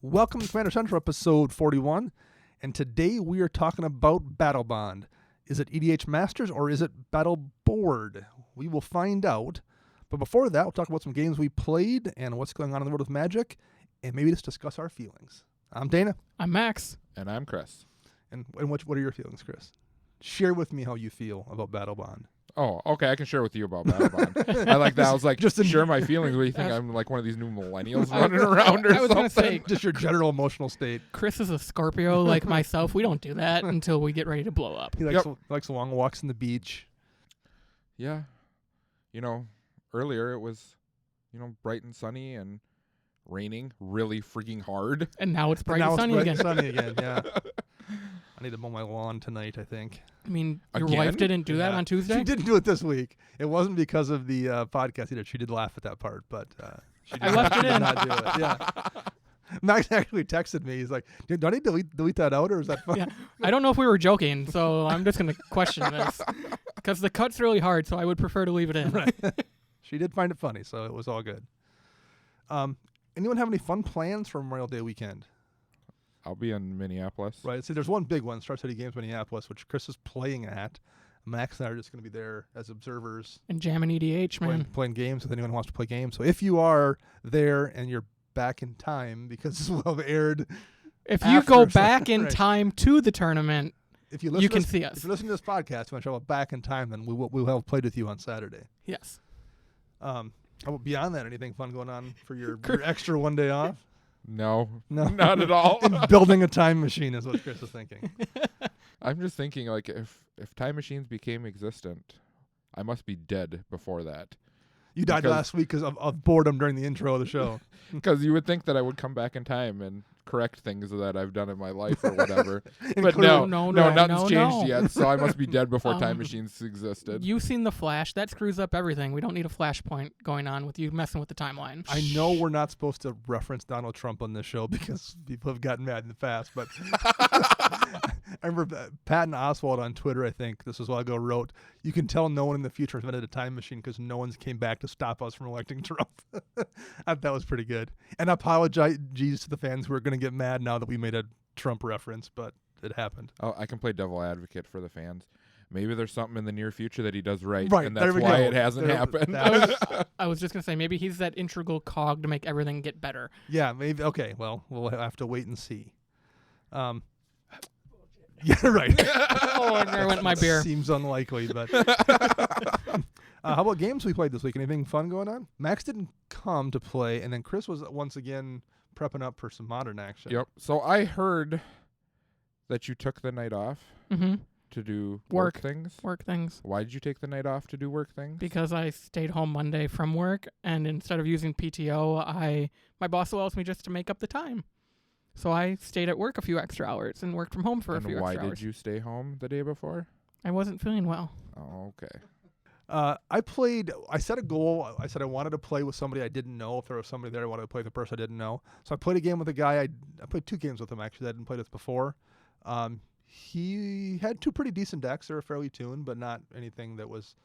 Welcome to Commander Central, episode 41, and today we are talking about Battlebond. Is it EDH Masters or is it Battleboard? We will find out. But before that, we'll talk about some games we played and what's going on in the world of Magic, and maybe just discuss our feelings. I'm Dana. I'm Max. And I'm Chris. And what are your feelings, Chris? Share with me how you feel about Battlebond. Oh, okay. I can share with you about Battlebond. I like that. I was like, just share my feelings. What do you think? I'm like one of these new millennials running around or I was something? gonna say, Just your general emotional state. Chris is a Scorpio like myself. We don't do that until we get ready to blow up. He likes long walks on the beach. Yeah. Earlier it was, bright and sunny and raining really freaking hard. And now it's bright And and now sunny it's again. bright and sunny again, yeah. I need to mow my lawn tonight, I think. I mean, your Again? wife didn't do that on Tuesday? She didn't do it this week. It wasn't because of the podcast either. She did laugh at that part, but she I left it did in. not do it. Yeah. Max actually texted me. He's like, "Dude, do I need to delete that out, or is that fun?" Yeah. I don't know if we were joking, so I'm just going to question this. Because the cut's really hard, so I would prefer to leave it in. Right. She did find it funny, so it was all good. Anyone have any fun plans for Memorial Day weekend? I'll be in Minneapolis. Right. See, there's one big one, Star City Games Minneapolis, which Chris is playing at. Max and I are just going to be there as observers. And jamming EDH, man. Playing games with anyone who wants to play games. So if you are there and you're back in time, because this will have aired. If you after, go back in right. time to the tournament, If you, listen you to can this, see us. If you listen to this podcast, you want to travel back in time, then we'll have played with you on Saturday. Yes. How about beyond that, anything fun going on for your extra one day off? No, No. not at all. Building a time machine is what Chris is thinking. I'm just thinking, like, if time machines became existent, I must be dead before that. You died Because- last week because of boredom during the intro of the show. Because you would think that I would come back in time and correct things that I've done in my life or whatever. But Including- no, No, nothing's changed no. yet, so I must be dead before time machines existed. You've seen the Flash. That screws up everything. We don't need a flashpoint going on with you messing with the timeline. I know we're not supposed to reference Donald Trump on this show because people have gotten mad in the past, but I remember Patton Oswalt on Twitter, I think, this was a while ago, wrote, "You can tell no one in the future has invented a time machine because no one's came back to stop us from electing Trump." I thought that was pretty good. And I apologize to the fans who are going to get mad now that we made a Trump reference, but it happened. Oh, I can play devil advocate for the fans. Maybe there's something in the near future that he does right, Right, and there that's we why go. it hasn't There- happened. I was just going to say, maybe he's that integral cog to make everything get better. Yeah, maybe. Okay, well, we'll have to wait and see. Yeah, right. Oh, and there went my beer. Seems unlikely, but how about games we played this week? Anything fun going on? Max didn't come to play, and then Chris was once again prepping up for some modern action. Yep. So I heard that you took the night off Mm-hmm. to do Work. things. Work things. Why did you take the night off to do work things? Because I stayed home Monday from work, and instead of using PTO, my boss allows me just to make up the time. So I stayed at work a few extra hours and worked from home for a few And why extra hours. did you stay home the day before? I wasn't feeling well. Oh, okay. I set a goal. I said I wanted to play with somebody I didn't know. If there was somebody there, I wanted to play with a person I didn't know. So I played a game with a guy. I played 2 games with him, actually. I didn't play this before. He had 2 pretty decent decks. They were fairly tuned, but not anything that was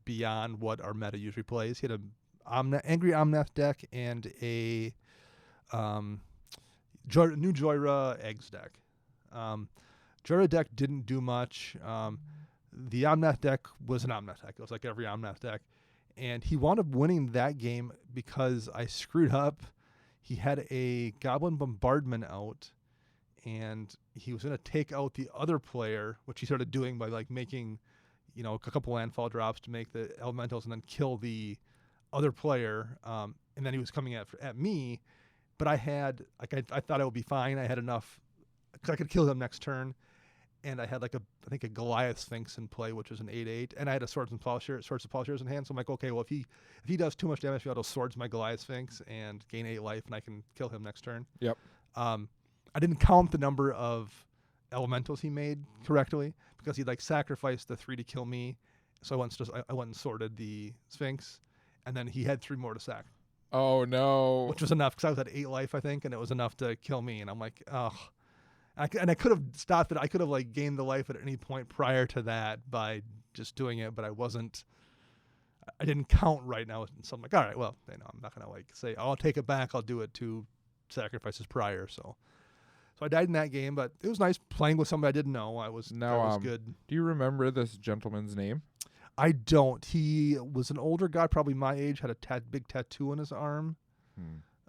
beyond what our meta usually plays. He had a Angry Omnath deck and a new Joyra Eggs deck. Joyra deck didn't do much. The Omnath deck was an Omnath deck. It was like every Omnath deck. And he wound up winning that game because I screwed up. He had a Goblin Bombardment out, and he was going to take out the other player, which he started doing by like making, a couple landfall drops to make the elementals and then kill the other player. And then he was coming at me, but I had, I thought I would be fine. I had enough, because I could kill him next turn. And I had I think a Goliath Sphinx in play, which was an 8/8, and I had a Swords of Plowshares in hand. So I'm like, okay, well if he does too much damage, I'll just Swords my Goliath Sphinx and gain 8 life, and I can kill him next turn. Yep. I didn't count the number of elementals he made correctly because he sacrificed the 3 to kill me. So I went and sorted the Sphinx, and then he had 3 more to sack. Oh no. Which was enough because I was at 8 life, I think, and it was enough to kill me. And I'm like, ugh. And I could have stopped it. I could have gained the life at any point prior to that by just doing it, but I didn't count right now. So I'm like, all right, well, I'm not gonna say I'll take it back. I'll do it 2 sacrifices prior. So I died in that game, but it was nice playing with somebody I didn't know. That was good. Do you remember this gentleman's name? I don't. He was an older guy, probably my age, had a big tattoo on his arm,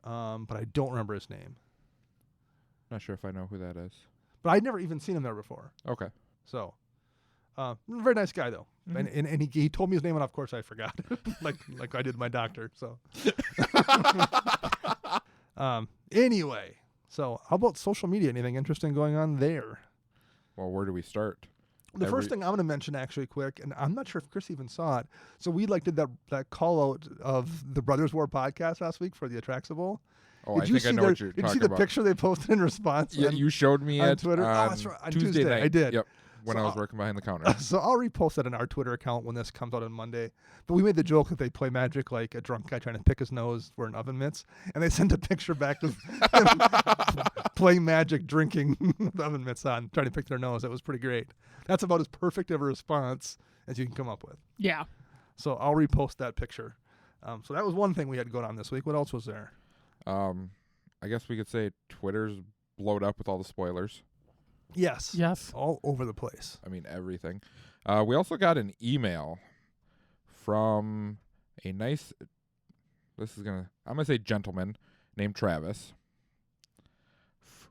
but I don't remember his name. Not sure if I know who that is. But I'd never even seen him there before. Okay. So, very nice guy though, and he told me his name, and of course I forgot, like I did my doctor. So, anyway, so how about social media? Anything interesting going on there? Well, where do we start? The first thing I'm going to mention actually quick, and I'm not sure if Chris even saw it. So we did that call out of the Brothers War podcast last week for the Atraxable. Oh, I think I know what you're talking about. Did you see the picture they posted in response? Yeah, you showed me on it Twitter. on Tuesday night. I did. Yep. When I was working behind the counter. So I'll repost that on our Twitter account when this comes out on Monday. But we made the joke that they play Magic like a drunk guy trying to pick his nose wearing oven mitts. And they sent a picture back of him playing Magic, drinking with oven mitts on, trying to pick their nose. That was pretty great. That's about as perfect of a response as you can come up with. Yeah. So I'll repost that picture. So that was one thing we had going on this week. What else was there? I guess we could say Twitter's blowed up with all the spoilers. Yes. Yes. All over the place. I mean, everything. We also got an email from a nice, I'm going to say gentleman named Travis,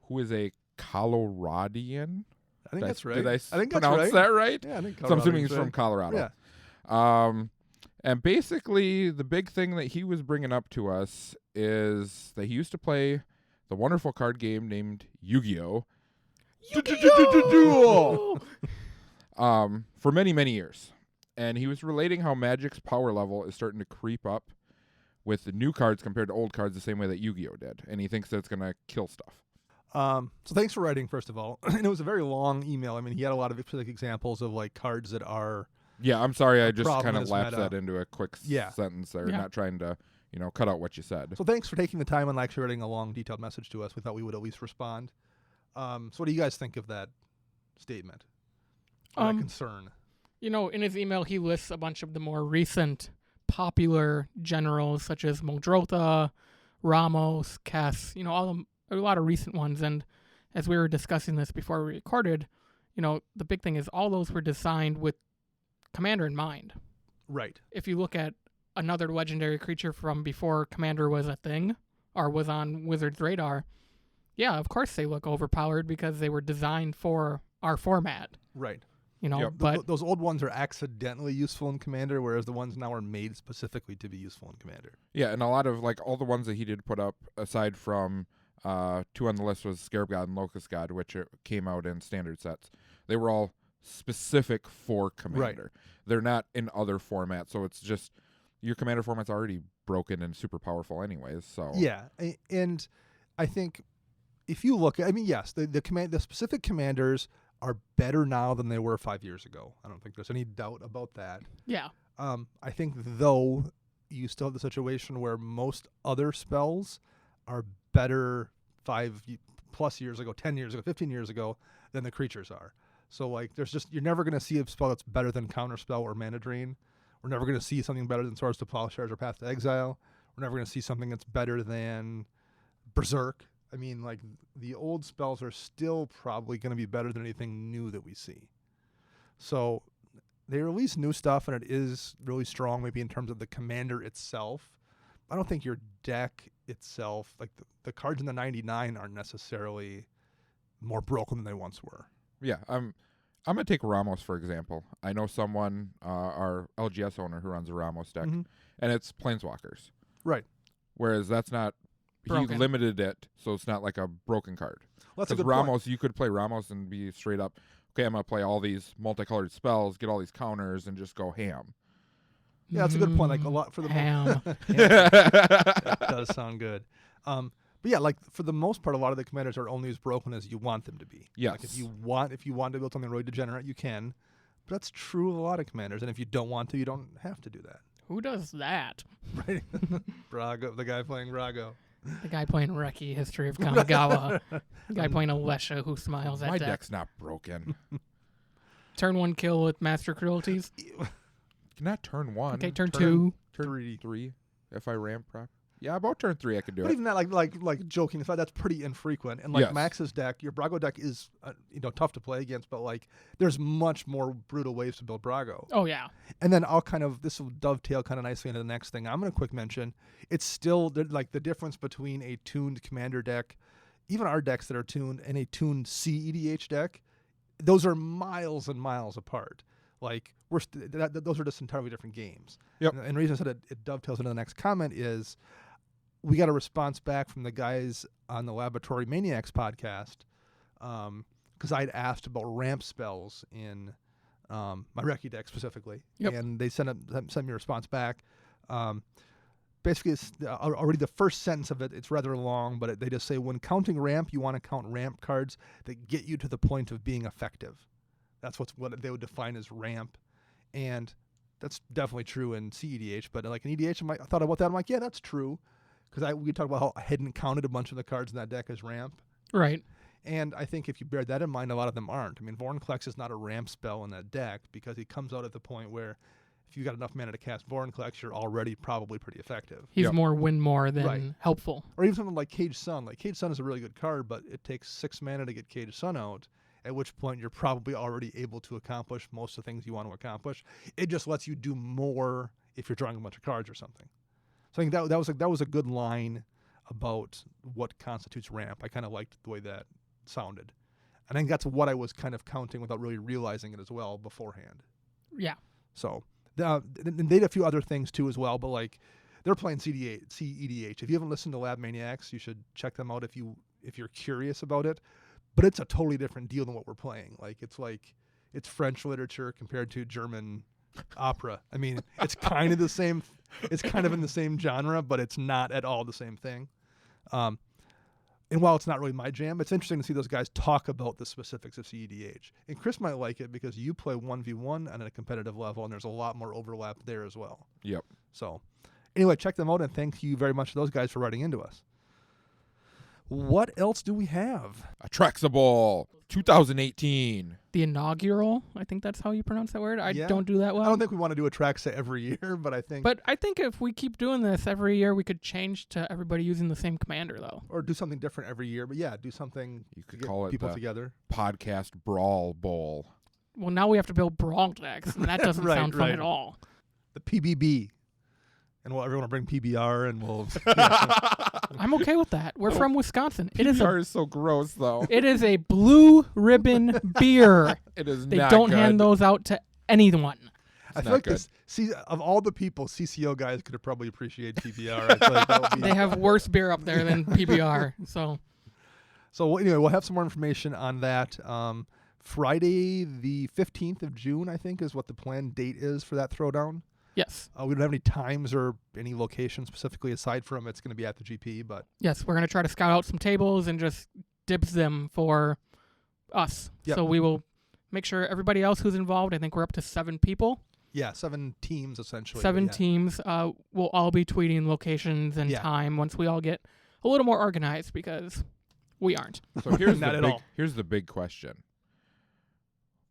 who is a Coloradian. I think that's right. Did I think pronounce that right? Yeah, I think so I'm assuming he's from Colorado. Yeah. And basically, the big thing that he was bringing up to us is that he used to play the wonderful card game named Yu-Gi-Oh! For many, many years. And he was relating how Magic's power level is starting to creep up with the new cards compared to old cards the same way that Yu-Gi-Oh! Did. And he thinks that it's going to kill stuff. So thanks for writing, first of all. And it was a very long email. I mean, he had a lot of specific examples of like cards that are... Yeah, I'm sorry. I just kind of lapsed that into a quick Yeah. sentence there, not trying to, cut out what you said. So thanks for taking the time and actually writing a long, detailed message to us. We thought we would at least respond. So what do you guys think of that statement? That concern? In his email, he lists a bunch of the more recent popular generals, such as Muldrotha, Ramos, Kess, a lot of recent ones. And as we were discussing this before we recorded, the big thing is all those were designed with Commander in mind. Right. If you look at another legendary creature from before Commander was a thing or was on Wizard's radar, yeah, of course they look overpowered because they were designed for our format. Right. But those old ones are accidentally useful in Commander, whereas the ones now are made specifically to be useful in Commander. Yeah, and a lot of all the ones that he did put up, aside from 2 on the list was Scarab God and Locust God, which came out in standard sets. They were all specific for Commander. Right. They're not in other formats, so it's just your Commander format's already broken and super powerful anyways. So yeah, and I think if you look, yes, the specific commanders are better now than they were 5 years ago. I don't think there's any doubt about that. Yeah. I think though you still have the situation where most other spells are better 5+ years ago, 10 years ago, 15 years ago than the creatures are. So you're never going to see a spell that's better than Counterspell or Mana Drain. We're never going to see something better than Swords to Plowshares or Path to Exile. We're never going to see something that's better than Berserk. The old spells are still probably going to be better than anything new that we see. So they release new stuff, and it is really strong maybe in terms of the commander itself. I don't think your deck itself, the cards in the 99 aren't necessarily more broken than they once were. Yeah, I'm going to take Ramos, for example. I know someone, our LGS owner, who runs a Ramos deck, and it's Planeswalkers. Right. Whereas that's not... Broken. He limited it, so it's not like a broken card. Well, that's a good Ramos, point. You could play Ramos and be straight up, okay, I'm going to play all these multicolored spells, get all these counters, and just go ham. Yeah, that's a good point. A lot for the ham. That does sound good. But yeah, for the most part, a lot of the commanders are only as broken as you want them to be. Yes. If you want to build something really degenerate, you can. But that's true of a lot of commanders, and if you don't want to, you don't have to do that. Who does that? Right. Brago, the guy playing Brago. The guy playing Reki, History of Kamigawa. The guy playing Alesha, who smiles at My deck. deck's not broken. Turn 1 kill with Master Cruelties. Not turn 1. Okay, turn 2. Turn 3. If I ramp prop. Yeah, about turn 3 I could do But it. even that, like joking aside, that's pretty infrequent. And like Yes. Max's deck, your Brago deck is tough to play against, but like there's much more brutal ways to build Brago. Oh yeah. And then this will dovetail kind of nicely into the next thing I'm going to quick mention. It's still like the difference between a tuned commander deck, even our decks that are tuned, and a tuned CEDH deck. Those are miles and miles apart. Like those are just entirely different games. Yep. And the reason I said it dovetails into the next comment is we got a response back from the guys on the Laboratory Maniacs podcast because I'd asked about ramp spells in my Reki deck specifically, and they sent me a response back. Basically, it's already the first sentence of it. It's rather long, but they just say when counting ramp, you want to count ramp cards that get you to the point of being effective. That's what they would define as ramp, and that's definitely true in CEDH. But like in EDH, I thought about that. I'm like, yeah, that's true, because we talked about how I hadn't counted a bunch of the cards in that deck as ramp. Right. And I think if you bear that in mind, a lot of them aren't. I mean, Vorinclex is not a ramp spell in that deck because he comes out at the point where if you got enough mana to cast Vorinclex, you're already probably pretty effective. He's more win more than helpful. Or even something like Cage Sun. Like Cage Sun is a really good card, but it takes 6 mana to get Cage Sun out, at which point you're probably already able to accomplish most of the things you want to accomplish. It just lets you do more if you're drawing a bunch of cards or something. So I think that was a good line about what constitutes ramp. I kind of liked the way that sounded. And I think that's what I was kind of counting without really realizing it as well beforehand. Yeah. So they did a few other things too as well, but like they're playing CEDH. If you haven't listened to Lab Maniacs, you should check them out if you're curious about it. But it's a totally different deal than what we're playing. It's French literature compared to German opera. I mean, it's kind of the same. It's kind of in the same genre, but it's not at all the same thing. And while it's not really my jam, it's interesting to see those guys talk about the specifics of CEDH. And Chris might like it because you play 1v1 on a competitive level, and there's a lot more overlap there as well. Yep. So anyway, check them out, and thank you very much to those guys for writing into us. What else do we have? Atraxable 2018. The inaugural, I think that's how you pronounce that word. I don't do that well. I don't think we want to do Atraxa every year, but I think... But I think if we keep doing this every year, we could change to everybody using the same commander, though. Or do something different every year. But yeah, do something You could to get call it people the together. Podcast Brawl Bowl. Well, now we have to build brawl decks, and that doesn't sound fun at all. The PBB. And everyone will bring PBR, and we'll... I'm okay with that. We're from Wisconsin. PBR is so gross, though. It is a blue ribbon beer. It is They not don't good. hand those out to anyone. I feel like of all the people, CCO guys could have probably appreciate PBR. I feel like that would be... They have worse beer up there than PBR. So anyway, we'll have some more information on that. Friday, the 15th of June, I think, is what the planned date is for that throwdown. Yes. We don't have any times or any location specifically aside from it's going to be at the GP, but... Yes, we're going to try to scout out some tables and just dibs them for us. Yep. So we will make sure everybody else who's involved, I think we're up to 7 people. Yeah, 7 teams essentially. 7 teams. We'll all be tweeting locations and time once we all get a little more organized because we aren't. So here's Not at all. Here's the big question.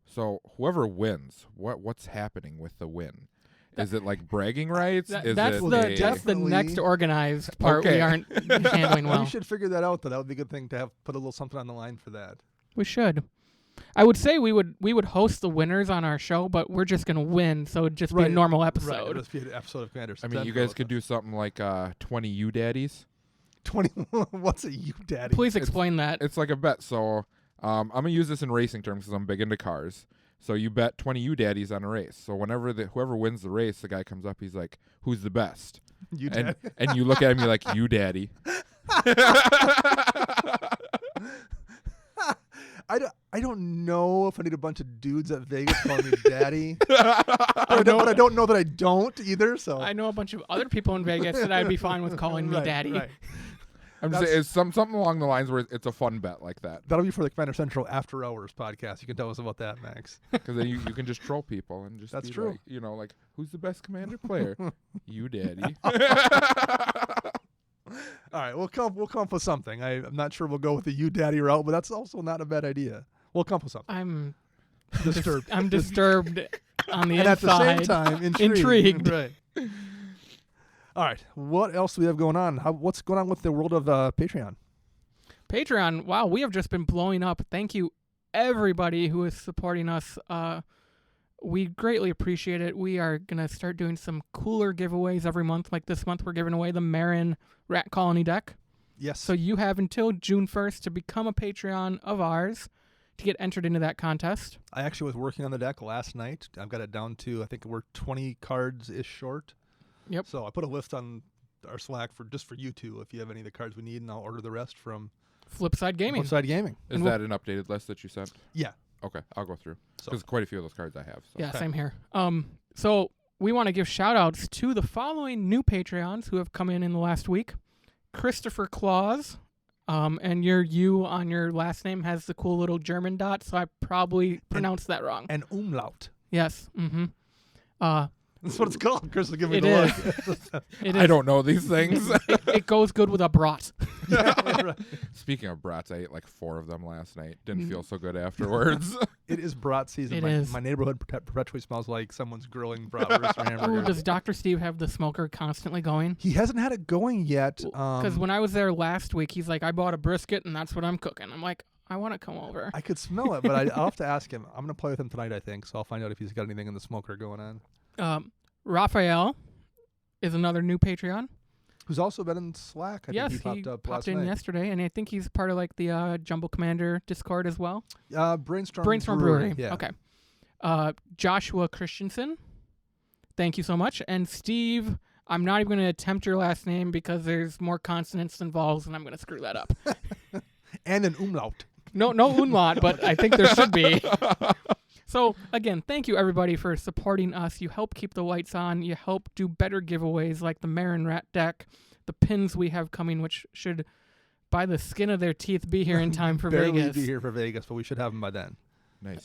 So whoever wins, what's happening with the win? Is it like bragging rights? That's Definitely. the next organized part we aren't handling well. We should figure that out, though. That would be a good thing to have put a little something on the line for that. We should. I would say we would host the winners on our show, but we're just going to win, so it'd just be a normal episode. Right, it'd just be an episode of Commander I mean, you guys could do something like 20 U-Daddies. 20. What's a U-Daddy? Please explain that. It's like a bet. So I'm going to use this in racing terms because I'm big into cars. So you bet 20 U-Daddies on a race. So whenever whoever wins the race, the guy comes up, he's like, who's the best? U-Daddy. And you look at him, you're like, you daddy. I don't know if I need a bunch of dudes at Vegas calling me daddy. But I don't know that I don't either. So I know a bunch of other people in Vegas that I'd be fine with calling me daddy. Right. I'm just saying, it's something along the lines where it's a fun bet like that. That'll be for the Commander Central After Hours podcast. You can tell us about that, Max. Because then you can just troll people and just That's be true. Like, like, who's the best Commander player? You, daddy. All right, we'll come up with something. I'm not sure we'll go with the you daddy route, but that's also not a bad idea. We'll come up with something. I'm disturbed. I'm disturbed on the and inside. at the same time, intrigued. Intrigued. Right. All right. What else do we have going on? What's going on with the world of Patreon? Patreon, wow, we have just been blowing up. Thank you, everybody who is supporting us. We greatly appreciate it. We are going to start doing some cooler giveaways every month. Like this month, we're giving away the Marin Rat Colony deck. Yes. So you have until June 1st to become a Patreon of ours to get entered into that contest. I actually was working on the deck last night. I've got it down to, I think we're 20 cards-ish short. Yep. So I put a list on our Slack for you two if you have any of the cards we need, and I'll order the rest from Flipside Gaming. Flipside Gaming. Is that an updated list that you sent? Yeah. Okay, I'll go through. So- Because quite a few of those cards I have. So. Yeah, same here. So we want to give shout-outs to the following new Patreons who have come in the last week. Christopher Claus, and your U on your last name has the cool little German dot, so I probably pronounced that wrong. And umlaut. Yes. Mm-hmm. That's what it's called. Chris will give me It the is. look. It I is. don't know these things. It goes good with a brat. Yeah, right. Speaking of brats, I ate like 4 of them last night. Didn't feel so good afterwards. It is brat season. It my, is. my neighborhood perpetually smells like someone's grilling bratwurst or Ooh, hamburger. does Dr. Steve have the smoker constantly going? He hasn't had it going yet. Because when I was there last week, he's like, I bought a brisket and that's what I'm cooking. I'm like, I want to come over. I could smell it, but I'll have to ask him. I'm going to play with him tonight, I think, so I'll find out if he's got anything in the smoker going on. Raphael is another new Patreon. Who's also been in Slack. I Yes, think he popped up popped last in night. yesterday, and I think he's part of like the Jumbo Commander Discord as well. Brainstorm Brewery. Yeah. Okay. Joshua Christensen, thank you so much. And Steve, I'm not even going to attempt your last name because there's more consonants than vowels, and I'm going to screw that up. And an umlaut. No umlaut, but I think there should be. So, again, thank you, everybody, for supporting us. You help keep the lights on. You help do better giveaways like the Marin Rat deck, the pins we have coming, which should, by the skin of their teeth, be here in time for Barely Vegas. be here for Vegas, but we should have them by then. Nice.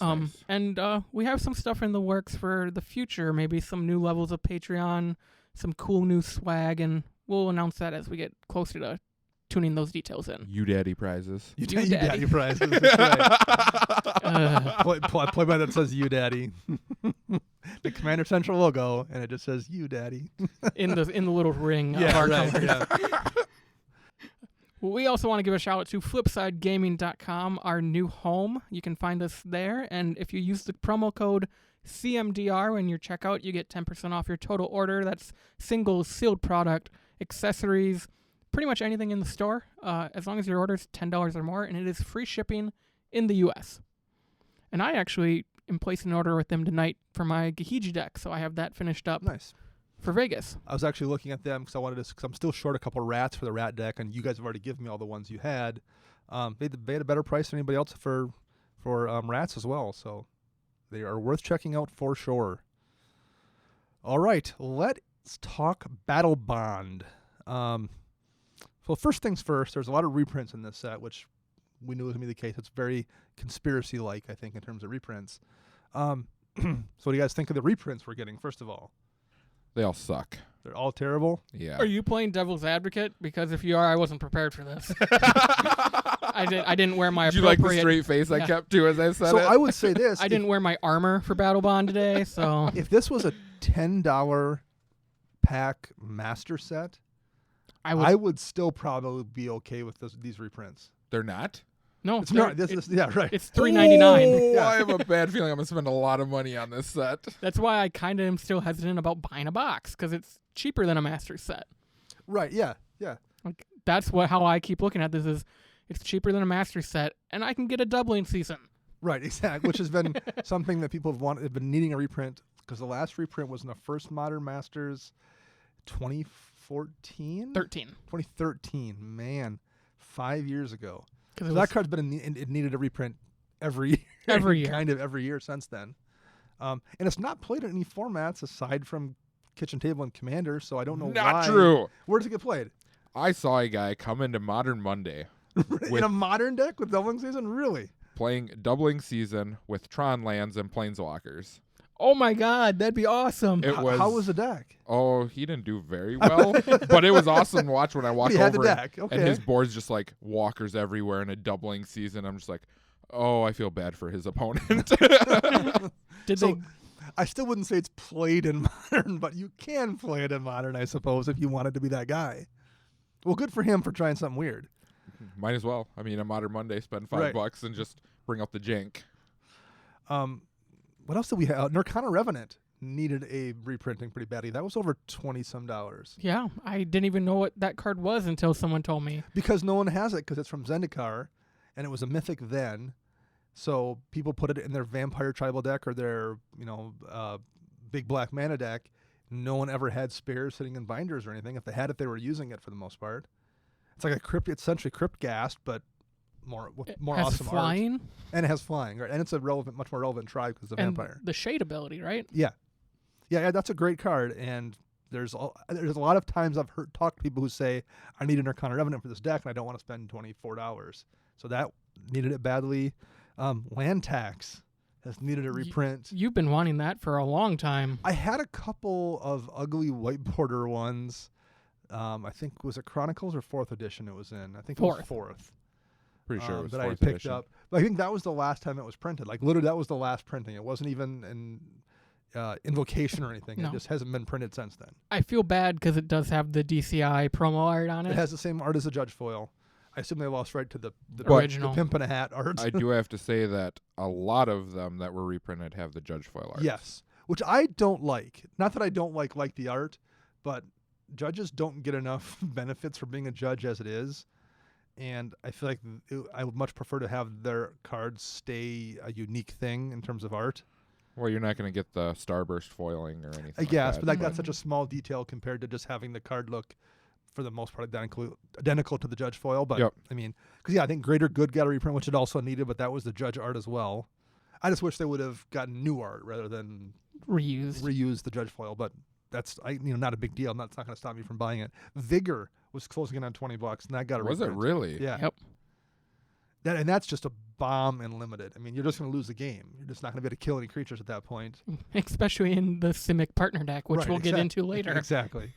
And we have some stuff in the works for the future, maybe some new levels of Patreon, some cool new swag, and we'll announce that as we get closer to tuning those details in. You daddy prizes. You Daddy. daddy prizes. That's right. Play by that says you daddy. The Commander Central logo, and it just says you daddy. in the little ring of Yeah, our right. colors. Yeah. We also want to give a shout out to flipsidegaming.com, our new home. You can find us there, and if you use the promo code CMDR when you check out, you get 10% off your total order. That's single sealed product, accessories, pretty much anything in the store, as long as your order is $10 or more, and it is free shipping in the U.S. And I actually am placing an order with them tonight for my Gahiji deck, so I have that finished up Nice. for Vegas. I was actually looking at them because I wanted to. Because I'm still short a couple rats for the rat deck, and you guys have already given me all the ones you had. They had a better price than anybody else for rats as well, so they are worth checking out for sure. All right, let's talk Battlebond. So first things first, there's a lot of reprints in this set, which we knew was going to be the case. It's very conspiracy-like, I think, in terms of reprints. So what do you guys think of the reprints we're getting, first of all? They all suck. They're all terrible? Yeah. Are you playing devil's advocate? Because if you are, I wasn't prepared for this. I didn't wear my Did you like appropriate. the straight face I Yeah. kept to as I said So it? I would say this. I didn't wear my armor for Battlebond today, so If this was a $10 pack master set, I would still probably be okay with these reprints. They're not? no. It's not. Yeah, right. It's $3.99. Oh, Yeah. I have a bad feeling I'm going to spend a lot of money on this set. That's why I kind of am still hesitant about buying a box because it's cheaper than a master set. Right. Yeah. Yeah. Like that's how I keep looking at this is it's cheaper than a master set, and I can get a doubling season. Right. Exactly. Which has been something that people have been needing a reprint because the last reprint was in the first Modern Masters, 2014. 2013. Man, 5 years ago. Because So that card's been it needed a reprint every year. Every year. Kind of every year since then. And it's not played in any formats aside from Kitchen Table and Commander, so I don't know why. Not true. Where does it get played? I saw a guy come into Modern Monday In a modern deck with Doubling Season? Really? playing Doubling Season with Tron lands and Planeswalkers. oh my god, that'd be awesome. How was the deck? Oh, he didn't do very well, but it was awesome to watch when I walked He had the over deck. Okay. and his board's just like walkers everywhere in a Doubling Season. I'm just like, oh, I feel bad for his opponent. Did So, they? I still wouldn't say it's played in Modern, but you can play it in Modern, I suppose, if you wanted to be that guy. Well, good for him for trying something weird. Might as well. I mean, a Modern Monday, spend $5 and just bring up the jank. What else did we have? Nirkana Revenant needed a reprinting pretty badly. That was over $20-some. Yeah, I didn't even know what that card was until someone told me. Because no one has it, because it's from Zendikar, and it was a mythic then. So people put it in their Vampire Tribal deck or their, Big Black Mana deck. No one ever had spares sitting in binders or anything. If they had it, they were using it for the most part. It's like it's essentially Crypt Ghast, but more has awesome flying? art. And it has flying, right? And it's a much more relevant tribe because of And vampire. the shade ability, right? Yeah, that's a great card. And there's a lot of times I've talked to people who say I need an Nirkana Revenant for this deck, and I don't want to spend $24. So that needed it badly. Land Tax has needed a reprint. You've been wanting that for a long time. I had a couple of ugly white border ones. I think was it Chronicles or 4th edition it was in. I think it was 4th. Pretty sure it was that 4th I picked edition. up. But I think that was the last time it was printed. Like literally that was the last printing. It wasn't even in Invocation or anything. No. It just hasn't been printed since then. I feel bad because it does have the DCI promo art on it. It has the same art as the Judge Foil. I assume they lost right to the original. the Pimp in a Hat art. I do have to say that a lot of them that were reprinted have the Judge Foil art. Yes, which I don't like. Not that I don't like the art, but judges don't get enough benefits for being a judge as it is. And I feel like I would much prefer to have their cards stay a unique thing in terms of art. Well, you're not going to get the Starburst foiling or anything. I guess, like but that's such a small detail compared to just having the card look, for the most part, identical to the Judge Foil. But, Yep. I mean, because, I think Greater Good got a reprint, which it also needed, but that was the Judge art as well. I just wish they would have gotten new art rather than reuse the Judge Foil, but that's not a big deal. It's not going to stop me from buying it. Vigor was closing in on $20, and that got a Was reprint. it really? Yeah. Yep. And that's just a bomb in limited. I mean, you're just going to lose the game. You're just not going to be able to kill any creatures at that point. Especially in the Simic partner deck, which Right, we'll get into later. Exactly.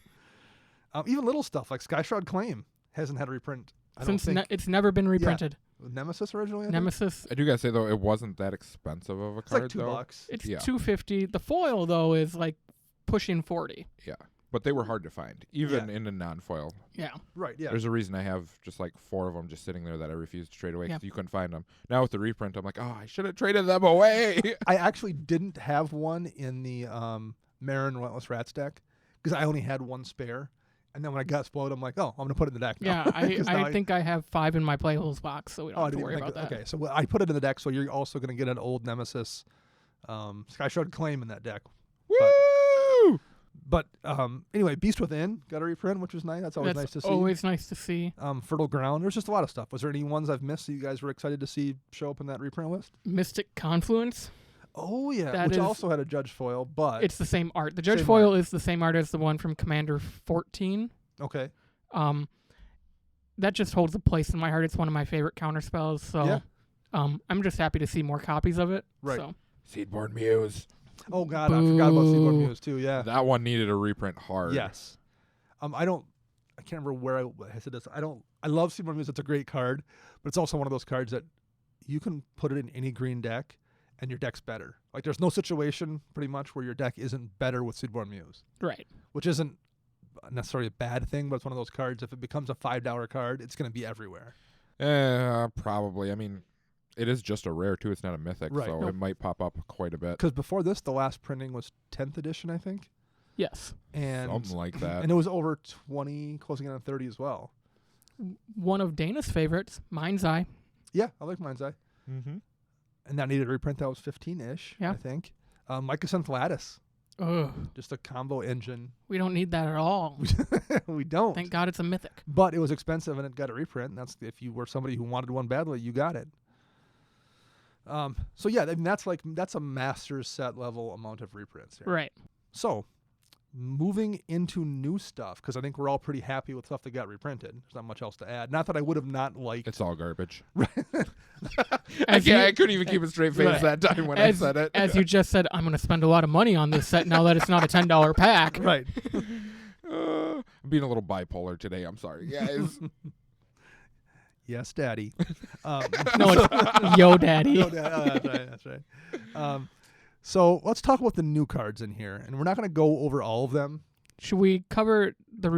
Even little stuff like Skyshroud Claim hasn't had a reprint. I don't think. It's never been reprinted. Nemesis originally. I think? Nemesis. I do gotta say though, it wasn't that expensive of a It's card like $2. though. It's Yeah. $250. The foil though is like pushing $40. Yeah, but they were hard to find, even in a non-foil. Yeah. Right. Yeah. There's a reason I have just like 4 of them just sitting there that I refused to trade away because Yeah. you couldn't find them. Now with the reprint, I'm like, oh, I should have traded them away. I actually didn't have one in the Marin Relentless Rats deck because I only had one spare. And then when I got spoiled, I'm like, oh, I'm going to put it in the deck now. Yeah, I think I have 5 in my playables box, so we don't have to worry about that. Okay, so I put it in the deck, so you're also going to get an old Nemesis Skyshroud Claim in that deck. Woo! But anyway, Beast Within got a reprint, which was nice. That's always nice to see. Always nice to see. Fertile Ground. There's just a lot of stuff. Was there any ones I've missed that you guys were excited to see show up in that reprint list? Mystic Confluence. Oh, yeah, That which is- also had a Judge Foil, but... It's the same art. The Judge Same foil art. is the same art as the one from Commander 14. Okay. That just holds a place in my heart. It's one of my favorite counter spells. So Yeah. I'm just happy to see more copies of it. Right. So. Seedborn Muse. Oh, God, I forgot about Seaborn Boo. Muse, too, yeah. That one needed a reprint hard. Yes. I can't remember where I said this. I love Seaborn Muse. It's a great card, but it's also one of those cards that you can put it in any green deck and your deck's better. Like there's no situation pretty much where your deck isn't better with Seedborn Muse, Right. which isn't necessarily a bad thing, but it's one of those cards. If it becomes a $5 card, it's going to be everywhere. Probably. I mean, it is just a rare too. It's not a mythic, Right. so No. it might pop up quite a bit. Because before this, the last printing was 10th edition, I think. Yes. And Something like that. And it was over 20, closing in on 30 as well. One of Dana's favorites, Mind's Eye. Yeah, I like Mind's Eye. Mm-hmm. And that needed a reprint. That was 15-ish, Yeah. I think. Mycosynth Lattice, Ugh. just a combo engine. We don't need that at all. We don't. Thank God it's a mythic. But it was expensive and it got a reprint. And that's if you were somebody who wanted one badly, you got it. So yeah, I mean, that's a master's set level amount of reprints here. Right. So moving into new stuff, because I think we're all pretty happy with stuff that got reprinted. There's not much else to add. Not that I would have not liked. It's all garbage. As you- I couldn't even keep a straight face Right. that time when I said it. As you just said, I'm going to spend a lot of money on this set now that it's not a $10 pack. Right. I'm being a little bipolar today. I'm sorry, guys. Yes, Daddy. No, it's Yo Daddy. No, Dad- oh, that's right. That's right. So let's talk about the new cards in here, and we're not going to go over all of them. Should we cover the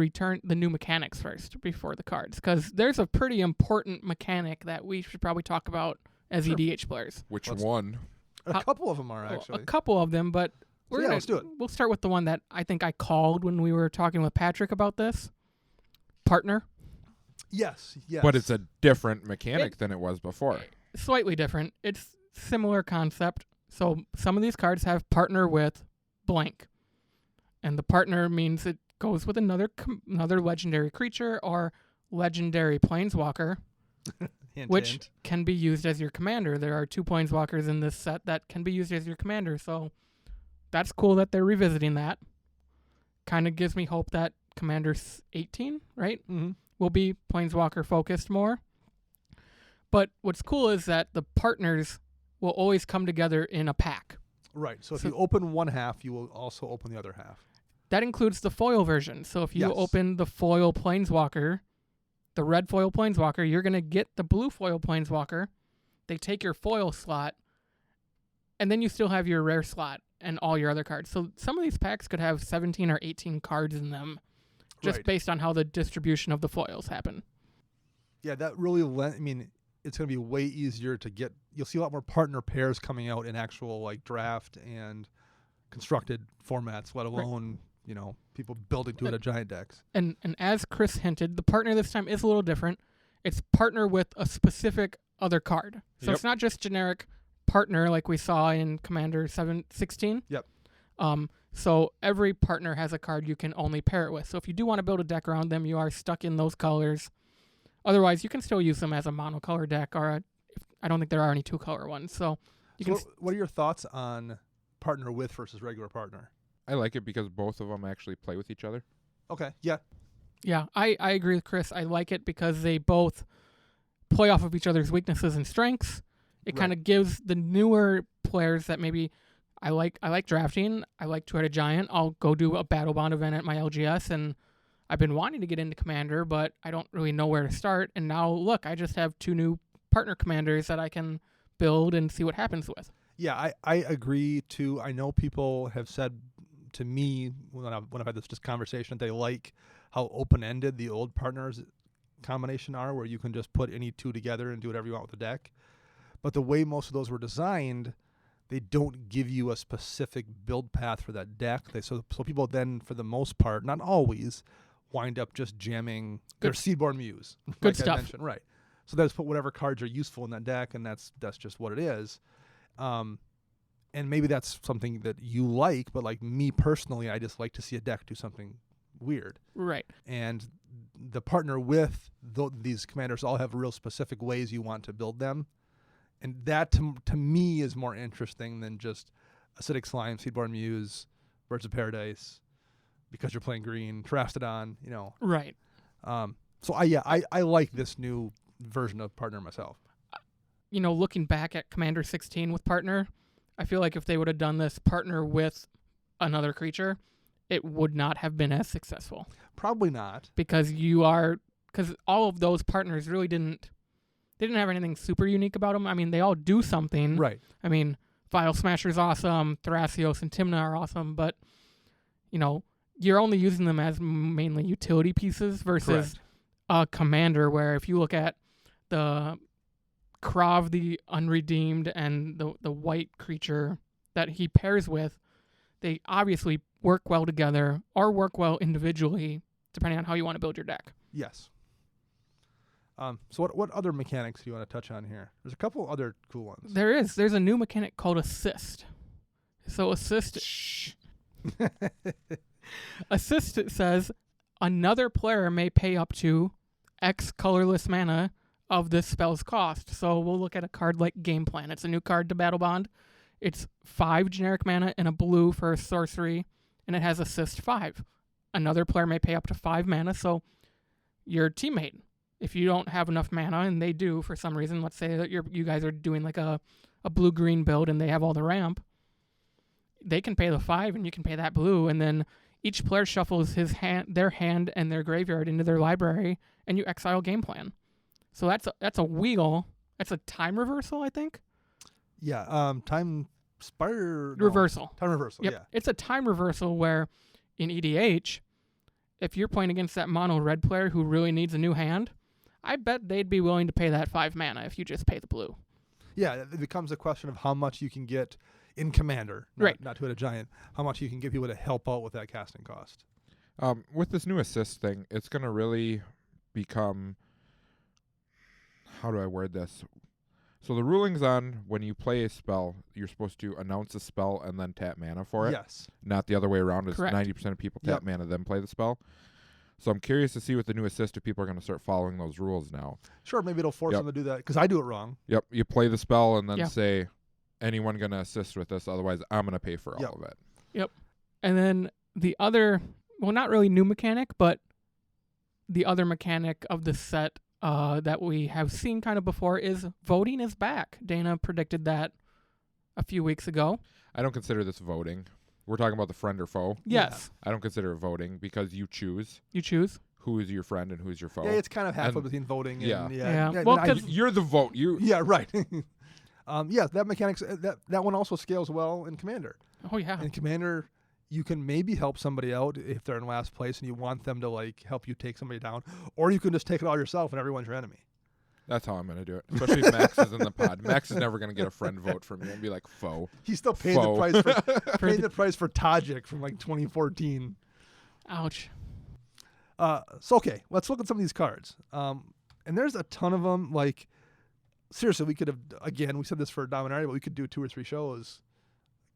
new mechanics first before the cards? Because there's a pretty important mechanic that we should probably talk about as Sure. EDH players. Which Let's- one? A couple of them are Well, actually. a couple of them, but Let's do it. We'll start with the one that I think I called when we were talking with Patrick about this. Partner. Yes. But it's a different mechanic than it was before. Slightly different. It's similar concept. So some of these cards have partner with blank. And the partner means it goes with another legendary creature or legendary planeswalker, Hint, which hint. can be used as your commander. There are 2 planeswalkers in this set that can be used as your commander. So that's cool that they're revisiting that. Kind of gives me hope that Commander 18, right, Mm-hmm. will be planeswalker focused more. But what's cool is that the partners will always come together in a pack. Right. So if So- you open one half, you will also open the other half. That includes the foil version. So if you Yes. open the foil planeswalker, the red foil planeswalker, you're going to get the blue foil planeswalker. They take your foil slot, and then you still have your rare slot and all your other cards. So some of these packs could have 17 or 18 cards in them just Right. based on how the distribution of the foils happen. Yeah, that really. It's going to be way easier to get. You'll see a lot more partner pairs coming out in actual like draft and constructed formats, let alone people building to it at giant decks. And as Chris hinted, the partner this time is a little different. It's partner with a specific other card. So Yep. it's not just generic partner like we saw in Commander 716. Yep. So every partner has a card you can only pair it with. So if you do want to build a deck around them, you are stuck in those colors. Otherwise, you can still use them as a monocolor deck, or I don't think there are any 2-color ones. So you can. What are your thoughts on partner with versus regular partner? I like it because both of them actually play with each other. Okay. Yeah. Yeah, I agree with Chris. I like it because they both play off of each other's weaknesses and strengths. It kind of gives the newer players that maybe I like drafting. I like Two-Headed Giant. I'll go do a Battlebond event at my LGS, and I've been wanting to get into Commander, but I don't really know where to start. And now, look, I just have 2 new partner commanders that I can build and see what happens with. Yeah, I agree too. I know people have said to me when I've had this conversation, they like how open-ended the old partners combination are, where you can just put any 2 together and do whatever you want with the deck. But the way most of those were designed, they don't give you a specific build path for that deck. So people then, for the most part, not always, wind up just jamming their Seedborn Muse. Good like I stuff. mentioned. Right. So they just put whatever cards are useful in that deck, and that's just what it is. And maybe that's something that you like, but like me personally, I just like to see a deck do something weird. Right. And the partner with these commanders all have real specific ways you want to build them. And that to me is more interesting than just Acidic Slime, Seedborn Muse, Birds of Paradise, because you're playing green, Terastodon, Right. So I like this new version of partner myself. Looking back at Commander 16 with partner, I feel like if they would have done this partner with another creature, it would not have been as successful. Probably not. Because all of those partners really didn't have anything super unique about them. I mean, they all do something. Right. I mean, Vial Smasher's awesome, Thrasios and Tymna are awesome, but, you're only using them as mainly utility pieces versus Correct. a commander, where if you look at the Krav the Unredeemed and the white creature that he pairs with, they obviously work well together or work well individually, depending on how you want to build your deck. Yes. So what other mechanics do you want to touch on here? There's a couple other cool ones. There's a new mechanic called assist. So assist says another player may pay up to X colorless mana of this spell's cost. So we'll look at a card like Game Plan. It's a new card to Battlebond. It's 5 generic mana and a blue for a sorcery, and it has assist 5. Another player may pay up to 5 mana, so your teammate, if you don't have enough mana, and they do for some reason, let's say that you guys are doing like a blue-green build and they have all the ramp, they can pay the 5 and you can pay that blue, and then each player shuffles their hand and their graveyard into their library, and you exile Game Plan. So that's a wheel. That's a time reversal, I think. Yeah. Time Spire Reversal. Time reversal. Yep. Yeah. It's a time reversal where in EDH, if you're playing against that mono red player who really needs a new hand, I bet they'd be willing to pay that 5 mana if you just pay the blue. Yeah, it becomes a question of how much you can get in Commander, not to hit a giant, how much you can get people to help out with that casting cost. With this new assist thing, it's going to really become, how do I word this? So the rulings on when you play a spell, you're supposed to announce a spell and then tap mana for it. Yes. Not the other way around. It's Correct. 90% of people tap mana then play the spell. So I'm curious to see with the new assist if people are going to start following those rules now. Sure, maybe it'll force them to do that because I do it wrong. Yep, you play the spell and then say, anyone going to assist with this? Otherwise, I'm going to pay for all of it. Yep. And then the other, well, not really new mechanic, but the other mechanic of the set that we have seen kind of before is voting is back. Dana predicted that a few weeks ago. I don't consider this voting. We're talking about the friend or foe. Yes. I don't consider it voting because you choose. You choose. Who is your friend and who is your foe. Yeah, it's kind of halfway between voting and Yeah. Well, because you're the vote. Yeah, right. That mechanics that one also scales well in Commander. Oh yeah. In Commander, you can maybe help somebody out if they're in last place and you want them to like help you take somebody down, or you can just take it all yourself and everyone's your enemy. That's how I'm going to do it. Especially if Max is in the pod. Max is never going to get a friend vote from me and be like, foe. He's still paying the price for paying the price for Tajik from like 2014. Ouch. So okay, let's look at some of these cards. And there's a ton of them. Like seriously, we could have we said this for Dominaria, but we could do 2 or 3 shows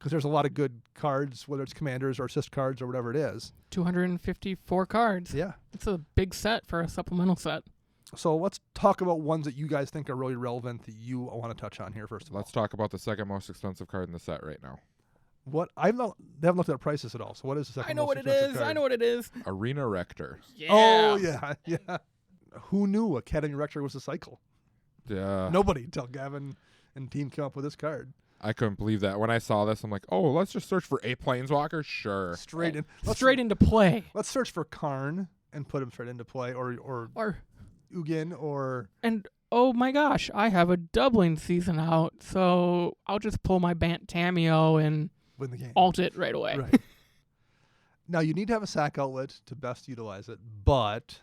because there's a lot of good cards, whether it's commanders or assist cards or whatever it is. 254 cards. Yeah, it's a big set for a supplemental set. So let's talk about ones that you guys think are really relevant that you want to touch on here first of all. Let's talk about the second most expensive card in the set right now. What they haven't looked at prices at all. So what is the second? I know most what it expensive is. card? I know what it is. Arena Rector. Yeah. Oh yeah. Who knew Academy Rector was a cycle? Nobody until Gavin and team came up with this card. I couldn't believe that. When I saw this, I'm like, oh, let's just search for a Planeswalker? Sure. Straight into play. Let's search for Karn and put him straight into play, or Ugin, or... And, oh my gosh, I have a doubling season out, so I'll just pull my Bant Tameo and win the game. Alt it right away. Right. Now, you need to have a sack outlet to best utilize it, but...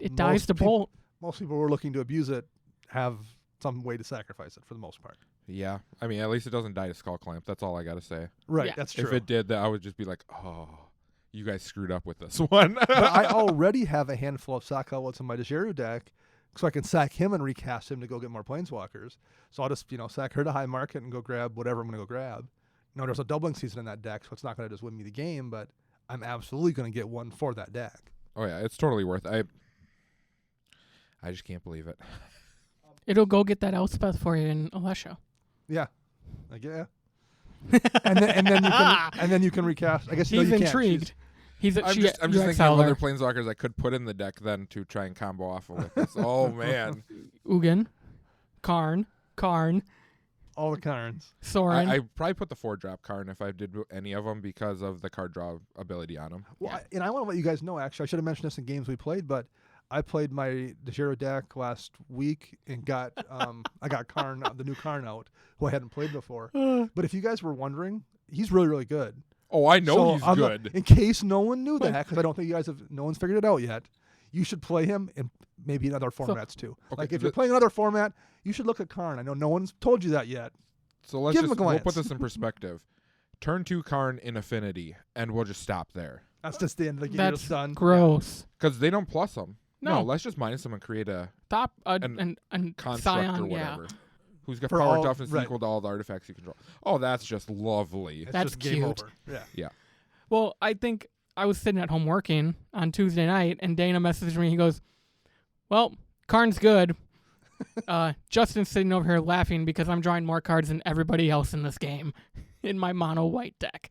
It dies to bolt. Most people who are looking to abuse it have some way to sacrifice it for the most part. Yeah. I mean, at least it doesn't die to Skull Clamp. That's all I got to say. Right, Yeah. that's true. If it did, I would just be like, oh, you guys screwed up with this one. But I already have a handful of sack outlets in my Dejeru deck, so I can sack him and recast him to go get more Planeswalkers. So I'll just, sack her to high market and go grab whatever I'm going to go grab. There's a doubling season in that deck, so it's not going to just win me the game, but I'm absolutely going to get one for that deck. Oh, yeah, it's totally worth it. I just can't believe it. It'll go get that Elspeth for you in Alesha. Yeah. and then you can recast. I guess he's intrigued. I'm just thinking of other Planeswalkers I could put in the deck then to try and combo off with this. Oh man. Ugin, Karn. All the Karns. Sorin. I probably put the 4-drop Karn if I did any of them because of the card draw ability on them. Well, and I want to let you guys know, actually, I should have mentioned this in games we played, but I played my Dejeru deck last week and got I got Karn, the new Karn out, who I hadn't played before. But if you guys were wondering, he's really, really good. Oh, I know he's good. In case no one knew that, because I don't think you guys no one's figured it out yet, you should play him in maybe in other formats too. Okay, like if you're playing another format, you should look at Karn. I know no one's told you that yet. So we'll put this in perspective. Turn 2 Karn in Affinity, and we'll just stop there. That's just the end of the game. That's done. Gross. Because they don't plus them. No, let's just minus them and create a top and construct Scion, or whatever. Yeah. Who's got For power all- toughness right. equal to all the artifacts you control. Oh, that's just lovely. It's That's just game cute. over. Yeah. Well, I think I was sitting at home working on Tuesday night, and Dana messaged me. He goes, well, Karn's good. Justin's sitting over here laughing because I'm drawing more cards than everybody else in this game in my mono white deck.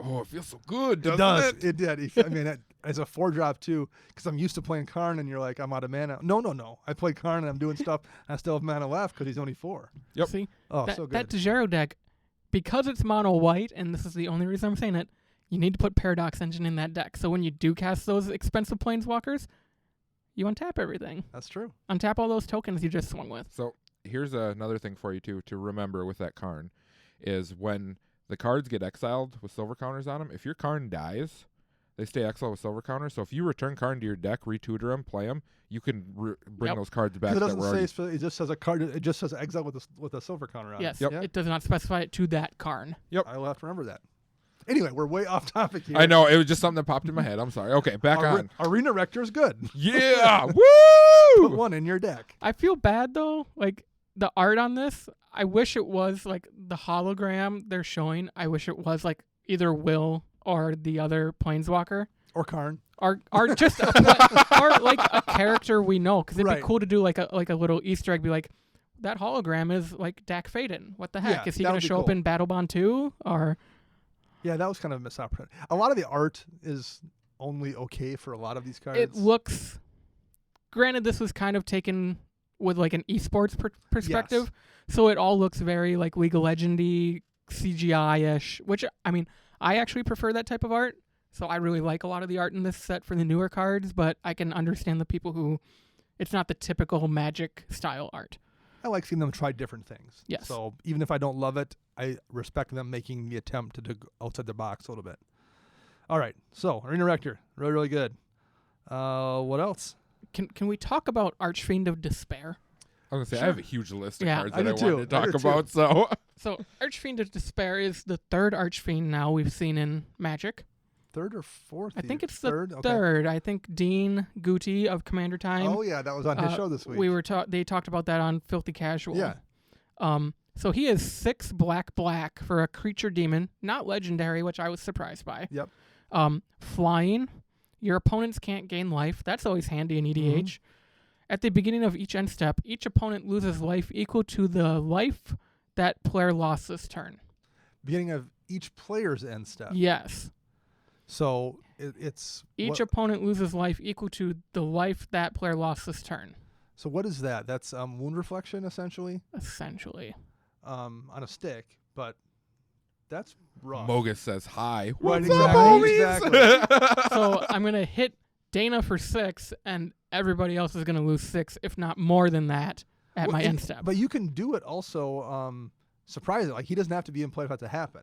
Oh, it feels so good, It doesn't does. it? It did. I mean, as a 4-drop too, because I'm used to playing Karn, and you're like, I'm out of mana. No. I play Karn, and I'm doing stuff. And I still have mana left because he's only 4. Yep. See, Oh, that, so good. that Dejeru deck, because it's mono white, and this is the only reason I'm saying it, you need to put Paradox Engine in that deck. So when you do cast those expensive Planeswalkers, you untap everything. That's true. Untap all those tokens you just swung with. So here's another thing for you, too, to remember with that Karn. is when the cards get exiled with silver counters on them. If your Karn dies, they stay exiled with silver counters. So if you return Karn to your deck, retutor them, play them, you can bring those cards back. It doesn't say it just says a card. It just says exile with a silver counter on it. Yes, Yep. it does not specify it to that Karn. Yep. I will have to remember that. Anyway, we're way off topic here. I know, it was just something that popped in my head. I'm sorry. Okay, back on. Arena Rector is good. Yeah, Put woo! one in your deck. I feel bad though. Like the art on this, I wish it was like the hologram they're showing. I wish it was like either Will or the other Planeswalker. Or Karn. Or just or like a character we know, because it'd be cool to do like a little Easter egg. Be like, that hologram is like Dak Faden. What the heck? Yeah, Is he that going would to be show up cool. in Battlebond 2? Or Yeah, that was kind of a missed opportunity. A lot of the art is only okay for a lot of these cards. it looks. Granted, this was kind of taken with like an esports perspective, so it all looks very like League of Legends-y, CGI-ish. Which I mean, I actually prefer that type of art. So I really like a lot of the art in this set for the newer cards, but I can understand the people who it's not the typical Magic style art. I like seeing them try different things. Yes. So even if I don't love it, I respect them making the attempt to go outside the box a little bit. All right. So Arena Rector, really, really good. What else? Can we talk about Archfiend of Despair? I was going to say, Sure. I have a huge list of cards I that I do wanted too. to I talk do too. about. So So Archfiend of Despair is the third Archfiend now we've seen in Magic. Third or fourth? I think it's the third. Okay. third. I think Dean Guti of Commander Time. Oh yeah, that was on his show this week. They talked about that on Filthy Casual. Yeah. So he is 6 black for a creature demon, not legendary, which I was surprised by. Yep. Flying. Your opponents can't gain life. That's always handy in EDH. At the beginning of each end step, each opponent loses life equal to the life that player lost this turn. Beginning of each player's end step. Yes. So it's Each opponent loses life equal to the life that player lost this turn. So what is that? That's wound reflection essentially. Essentially. On a stick, but that's rough. Mogus says hi. Right, What's up, exactly. homies? So I'm going to hit Dana for 6, and everybody else is going to lose 6, if not more than that, at my end step. But you can do it also surprisingly. Like he doesn't have to be in play for that to happen.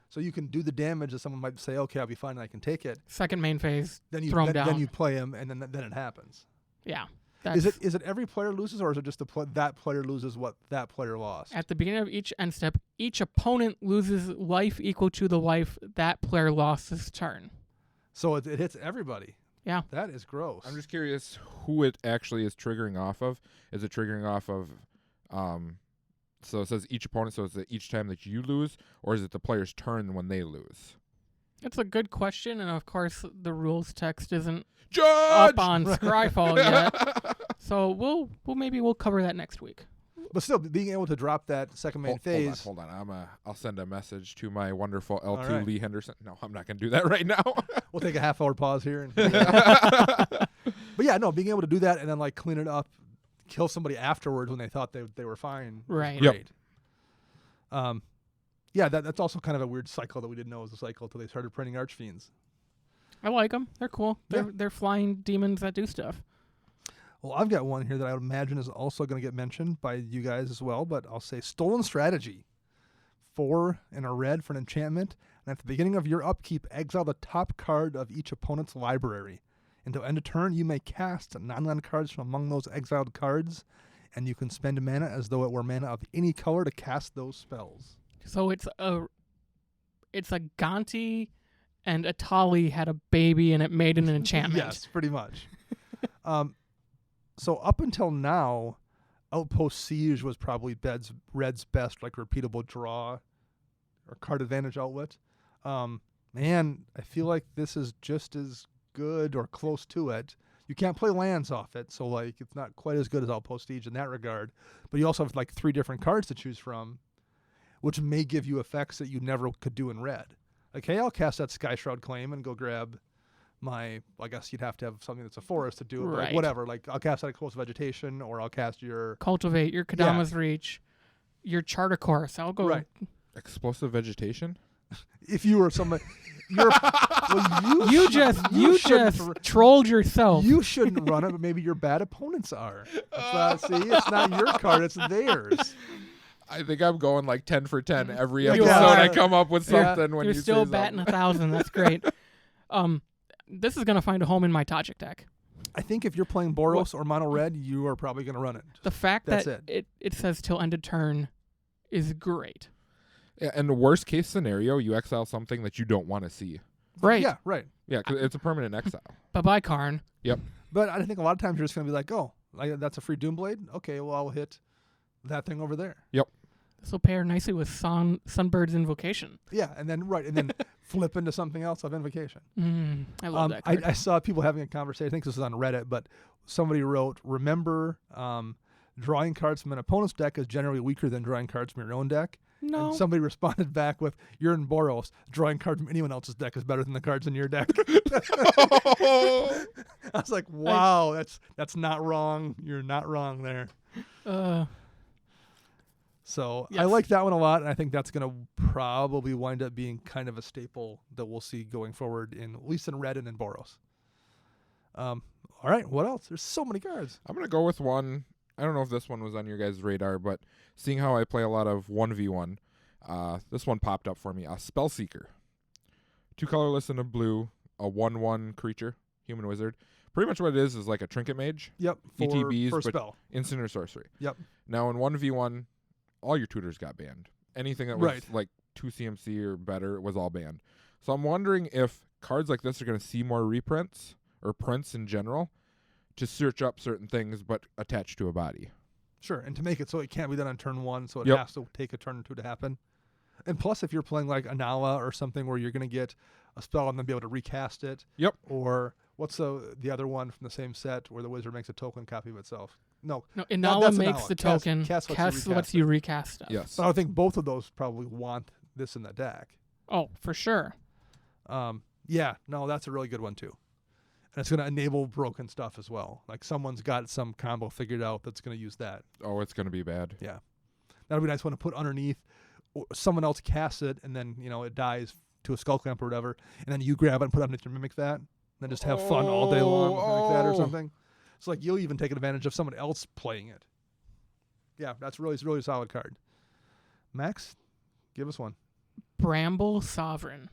So you can do the damage that someone might say, okay, I'll be fine and I can take it. Second main phase, Then you throw him down. Then you play him, and then it happens. Yeah. Is it every player loses, or is it just that player loses what that player lost? At the beginning of each end step, each opponent loses life equal to the life that player lost this turn. So it hits everybody. Yeah. That is gross. I'm just curious who it actually is triggering off of. Is it triggering off of, so it says each opponent, so is it each time that you lose, or is it the player's turn when they lose? It's a good question, and of course the rules text isn't Judge! up on Scryfall yet. So we'll cover that next week. But still, being able to drop that second main phase. Hold on. I'll send a message to my wonderful L2 right. Lee Henderson. No, I'm not going to do that right now. We'll take a half-hour pause here. But yeah, no, being able to do that and then like clean it up, kill somebody afterwards when they thought they were fine. Right. Great. Yeah, that's also kind of a weird cycle that we didn't know was a cycle until they started printing Archfiends. I like them. They're cool. They're flying demons that do stuff. Well, I've got one here that I would imagine is also going to get mentioned by you guys as well, but I'll say Stolen Strategy. 4 and a red for an enchantment, and at the beginning of your upkeep, exile the top card of each opponent's library. Until end of turn, you may cast non-land cards from among those exiled cards, and you can spend mana as though it were mana of any color to cast those spells. So it's a Gonti and Atali had a baby and it made an enchantment. Yes, pretty much. So up until now, Outpost Siege was probably Red's best, like repeatable draw or card advantage outlet. Man, I feel like this is just as good or close to it. You can't play lands off it, so like it's not quite as good as Outpost Siege in that regard. But you also have like 3 different cards to choose from, which may give you effects that you never could do in red. Like, hey, I'll cast that Sky Shroud Claim and go grab I guess you'd have to have something that's a forest to do it, but like, Right. whatever. Like, I'll cast that Explosive Vegetation, or I'll cast your... Cultivate, your Kadama's Reach, your Charter Course. I'll go. Right. Explosive vegetation? If you were somebody... You just trolled yourself. You shouldn't run it, but maybe your bad opponents are. See, it's not your card, it's theirs. I think I'm going like 10 for 10 every You episode. are. I come up with Yeah. something when You're you still say batting something. 1,000. That's great. This is gonna find a home in my Tajik deck. I think if you're playing Boros or Mono Red, you are probably going to run it. The fact That's that it says till end of turn is great. Yeah, and the worst case scenario, you exile something that you don't want to see. Right. Yeah, right. Yeah, because it's a permanent exile. Bye-bye, Karn. But I think a lot of times you're just going to be like, oh, that's a free Doomblade? Okay, well, I'll hit that thing over there. This will pair nicely with Sunbird's Invocation. Yeah, and then flip into something else of Invocation. I love that card. I saw people having a conversation. I think this was on Reddit, but somebody wrote, remember, drawing cards from an opponent's deck is generally weaker than drawing cards from your own deck. No. And somebody responded back with, you're in Boros. Drawing cards from anyone else's deck is better than the cards in your deck. I was like, wow, that's not wrong. You're not wrong there. So I Yes. like that one a lot, and I think that's going to probably wind up being kind of a staple that we'll see going forward, at least in Red and in Boros. All right, what else? There's so many cards. I'm going to go with one. I don't know if this one was on your guys' radar, but seeing how I play a lot of 1v1, this one popped up for me. A Spellseeker. 2 colorless and a blue, a 1/1 creature, human wizard. Pretty much what it is like a trinket mage, Yep, ETBs, for a but spell. instant or sorcery. Yep. Now in 1v1, all your tutors got banned. Anything that was Right. like 2 CMC or better was all banned. So I'm wondering if cards like this are going to see more reprints or prints in general to search up certain things but attached to a body. Sure, and to make it so it can't be done on turn 1, so it Yep. has to take a turn or 2 to happen. And plus, if you're playing like Anala or something where you're going to get a spell and then be able to recast it. Yep. Or what's the other one from the same set where the wizard makes a token copy of itself? No, No, that's Inala makes Inala. the Cass- token. Cass Cass lets lets you you recast stuff. Yes. but I think both of those probably want this in the deck. Oh, for sure. Yeah, no, that's a really good one too. And it's going to enable broken stuff as well. Like someone's got some combo figured out that's going to use that. Oh, it's going to be bad. Yeah. That'll be a nice one to put underneath. Or someone else casts it, and then, it dies to a skull clamp or whatever, and then you grab it and put it underneath to mimic that, and then just have fun all day long with mimic that or something. It's like you'll even take advantage of someone else playing it. Yeah, that's really a solid card. Max, give us one. Bramble Sovereign.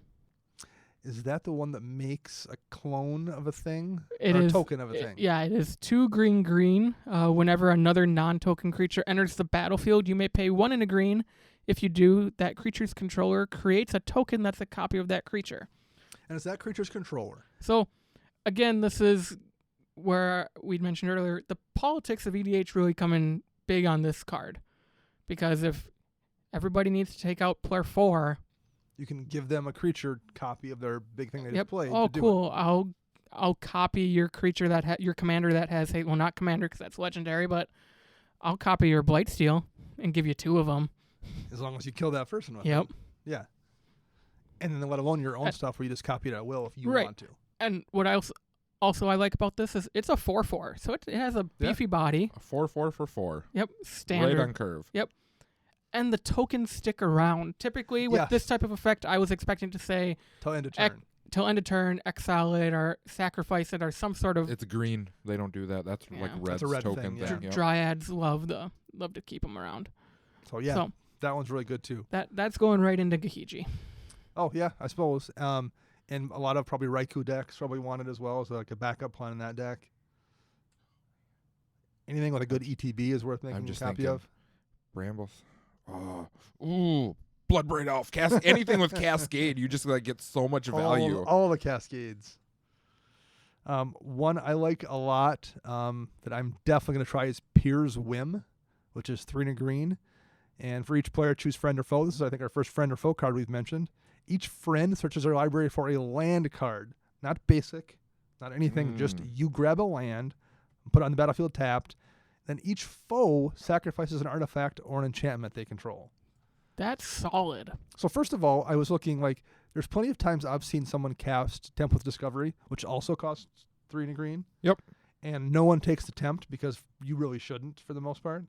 Is that the one that makes a clone of a thing? It or is a token of a thing? Yeah, it is 2 green. Whenever another non-token creature enters the battlefield, you may pay 1 in a green. If you do, that creature's controller creates a token that's a copy of that creature. And it's that creature's controller. So, again, this is where we'd mentioned earlier, the politics of EDH really come in big on this card. Because if everybody needs to take out player 4... You can give them a creature copy of their big thing they Yep. just played. Oh, to do cool. I'll copy your creature your commander that has well, not commander because that's legendary, but I'll copy your Blightsteel and give you 2 of them. it, as long as you kill that person with Yep. it. Yeah. And then let alone your own stuff where you just copy it at will if you Right. want to. And what else also I like about this is it's a 4/4, so it has a beefy body. A 4/4 for 4. Yep, standard. Right on curve. And the tokens stick around. Typically, with Yes. this type of effect, I was expecting to say Till end of turn. till end of turn, exile it or sacrifice it or some sort of. It's green. They don't do that. That's Yeah. like That's Red's a red token thing, yeah. thing. Yep. Dryads love to keep them around. So yeah, So that one's really good too. that's going right into Gahiji. Oh yeah, I suppose. And a lot of probably Raikou decks probably want it as well as like a backup plan in that deck. Anything with a good ETB is worth making I'm a just copy thinking. of. Brambles. Oh, ooh, Bloodbraid Elf. Anything with Cascade, you just like get so much value. All the Cascades. One I like a lot that I'm definitely going to try is Pier's Whim, which is 3 and a green. And for each player, choose friend or foe. This is, I think, our first friend or foe card we've mentioned. Each friend searches their library for a land card. Not basic, not anything. Just you grab a land, put it on the battlefield tapped. Then each foe sacrifices an artifact or an enchantment they control. That's solid. So first of all, I was looking like there's plenty of times I've seen someone cast Tempt with Discovery, which also costs 3 and a green. Yep. And no one takes the Tempt because you really shouldn't for the most part.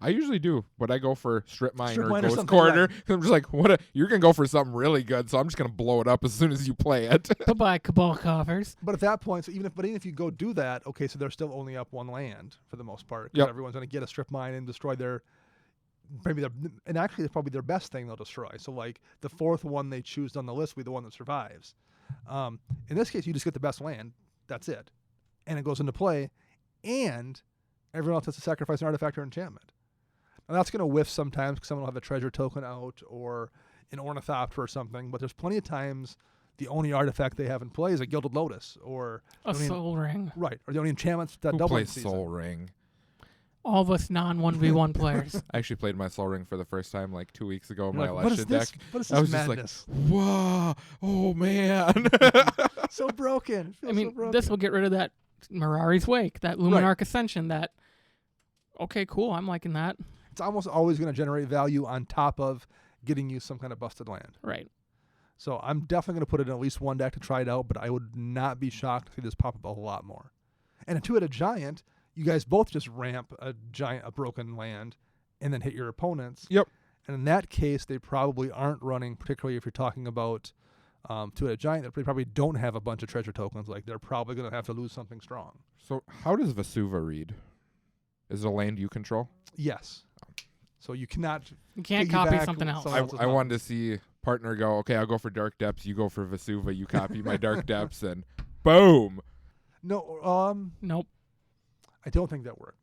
I usually do, but I go for Strip Mine Strip or Mine or Ghost something, Corner. I'm just like, you're going to go for something really good, so I'm just going to blow it up as soon as you play it. Bye-bye, Cabal Coffers. But at that point, so even if you go do that, okay, so they're still only up 1 land for the most part. 'Cause Yep. everyone's going to get a Strip Mine and destroy their and actually it's probably their best thing they'll destroy. So like the fourth one they choose on the list will be the one that survives. In this case, you just get the best land. That's it. And it goes into play, and everyone else has to sacrifice an artifact or enchantment. Now that's going to whiff sometimes because someone will have a treasure token out or an ornithopter or something, but there's plenty of times the only artifact they have in play is a Gilded Lotus or a Soul Ring. Right, or the only enchantments that Who double plays season. Soul Ring? All of us non-1v1 players. I actually played my Soul Ring for the first time like 2 weeks ago in my You're like, what is election this? deck. What is I this was madness? just like, whoa, oh man. So broken. I mean, so broken. this will get rid of that Mirari's Wake, that Luminarch Ascension, that, okay, cool, I'm liking that. It's almost always going to generate value on top of getting you some kind of busted land. Right. So I'm definitely going to put it in at least one deck to try it out, but I would not be shocked to see this pop up a lot more. And a two-headed giant, you guys both just ramp a broken land, and then hit your opponents. Yep. And in that case, they probably aren't running, particularly if you're talking about two-headed giant, they probably don't have a bunch of treasure tokens. Like they're probably going to have to lose something strong. So how does Vesuva read? Is it a land you control? Yes. So you cannot. You can't copy piggyback something else. someone else's I wanted mountain. to see partner go, okay, I'll go for Dark Depths, you go for Vesuva, you copy my Dark Depths, and boom. No, Nope. I don't think that works.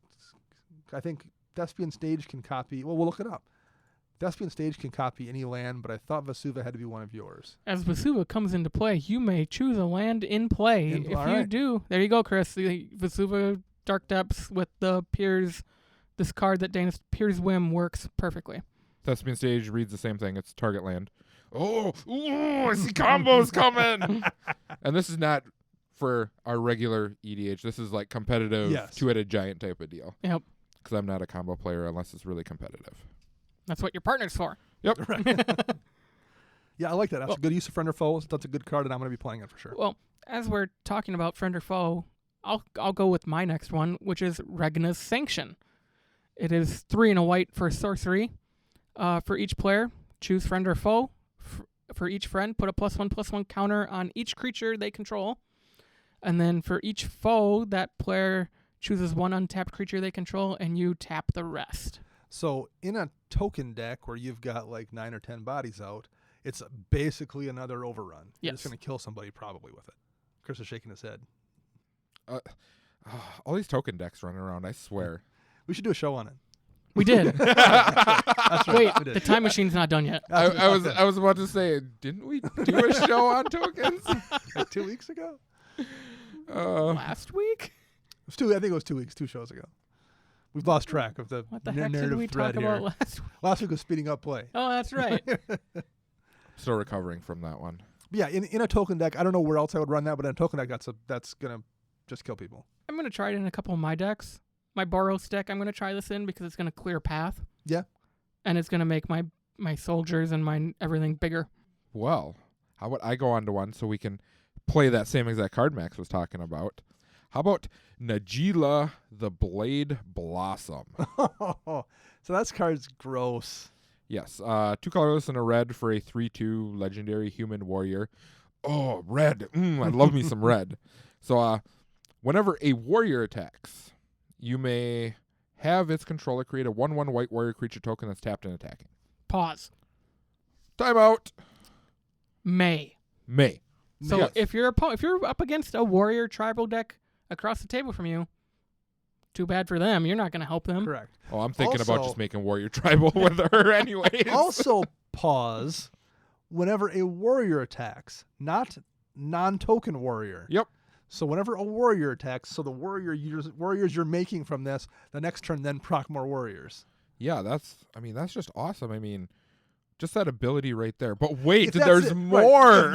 I think Thespian Stage can copy. Well, we'll look it up. Thespian Stage can copy any land, but I thought Vesuva had to be one of yours. As Vesuva comes into play, you may choose a land in play. If you alright. do, there you go, Chris. The Vesuva Dark Depths with the Piers, this card that Dana's Piers Whim works perfectly. Thespian Stage reads the same thing. It's target land. Oh, ooh, I see combos coming. And this is not for our regular EDH. This is like competitive Yes. two-headed giant type of deal. Yep. Because I'm not a combo player unless it's really competitive. That's what your partner's for. Yep. Right. Yeah, I like that. That's a good use of friend or foe. That's a good card, and I'm going to be playing it for sure. Well, as we're talking about friend or foe, I'll go with my next one, which is Regna's Sanction. It is 3 and a white for sorcery. For each player, choose friend or foe. For each friend, put a +1/+1 counter on each creature they control. And then for each foe, that player chooses one untapped creature they control, and you tap the rest. So in a token deck where you've got like 9 or 10 bodies out, it's basically another overrun. You're just Yes. going to kill somebody probably with it. Chris is shaking his head. All these token decks running around, I swear. We should do a show on it. We did. That's right. Wait, we did. the time machine's not done yet. I was about to say, didn't we do a show on tokens? Like 2 weeks ago? Last week? I think it was 2 weeks, 2 shows ago. We've lost track of the What the heck did narrative we thread talk here. about last week? Last week was speeding up play. Oh, that's right. Still recovering from that one. But yeah, in a token deck, I don't know where else I would run that, but in a token deck, that's going to just kill people. I'm going to try it in a couple of my decks. My Boros deck, I'm going to try this in because it's going to clear path. Yeah. And it's going to make my soldiers and my everything bigger. Well, how about I go on to one so we can play that same exact card Max was talking about? How about Najila the Blade Blossom? So that card's gross. Yes, 2 colorless and a red for a 3/2 legendary human warrior. Oh, red. I love me some red. So whenever a warrior attacks, you may have its controller create a 1/1 white warrior creature token that's tapped and attacking. Pause. Timeout. May. So Yes. if you're up against a warrior tribal deck across the table from you, too bad for them. You're not going to help them. Correct. Oh, I'm thinking about Also- just making warrior tribal with her anyways. Also, pause. Whenever a warrior attacks, not non-token warrior. Yep. So whenever a warrior attacks, so the warriors you're making from this, the next turn then proc more warriors. Yeah, that's just awesome. I mean, just that ability right there. But wait, If that's there's it, more. right. If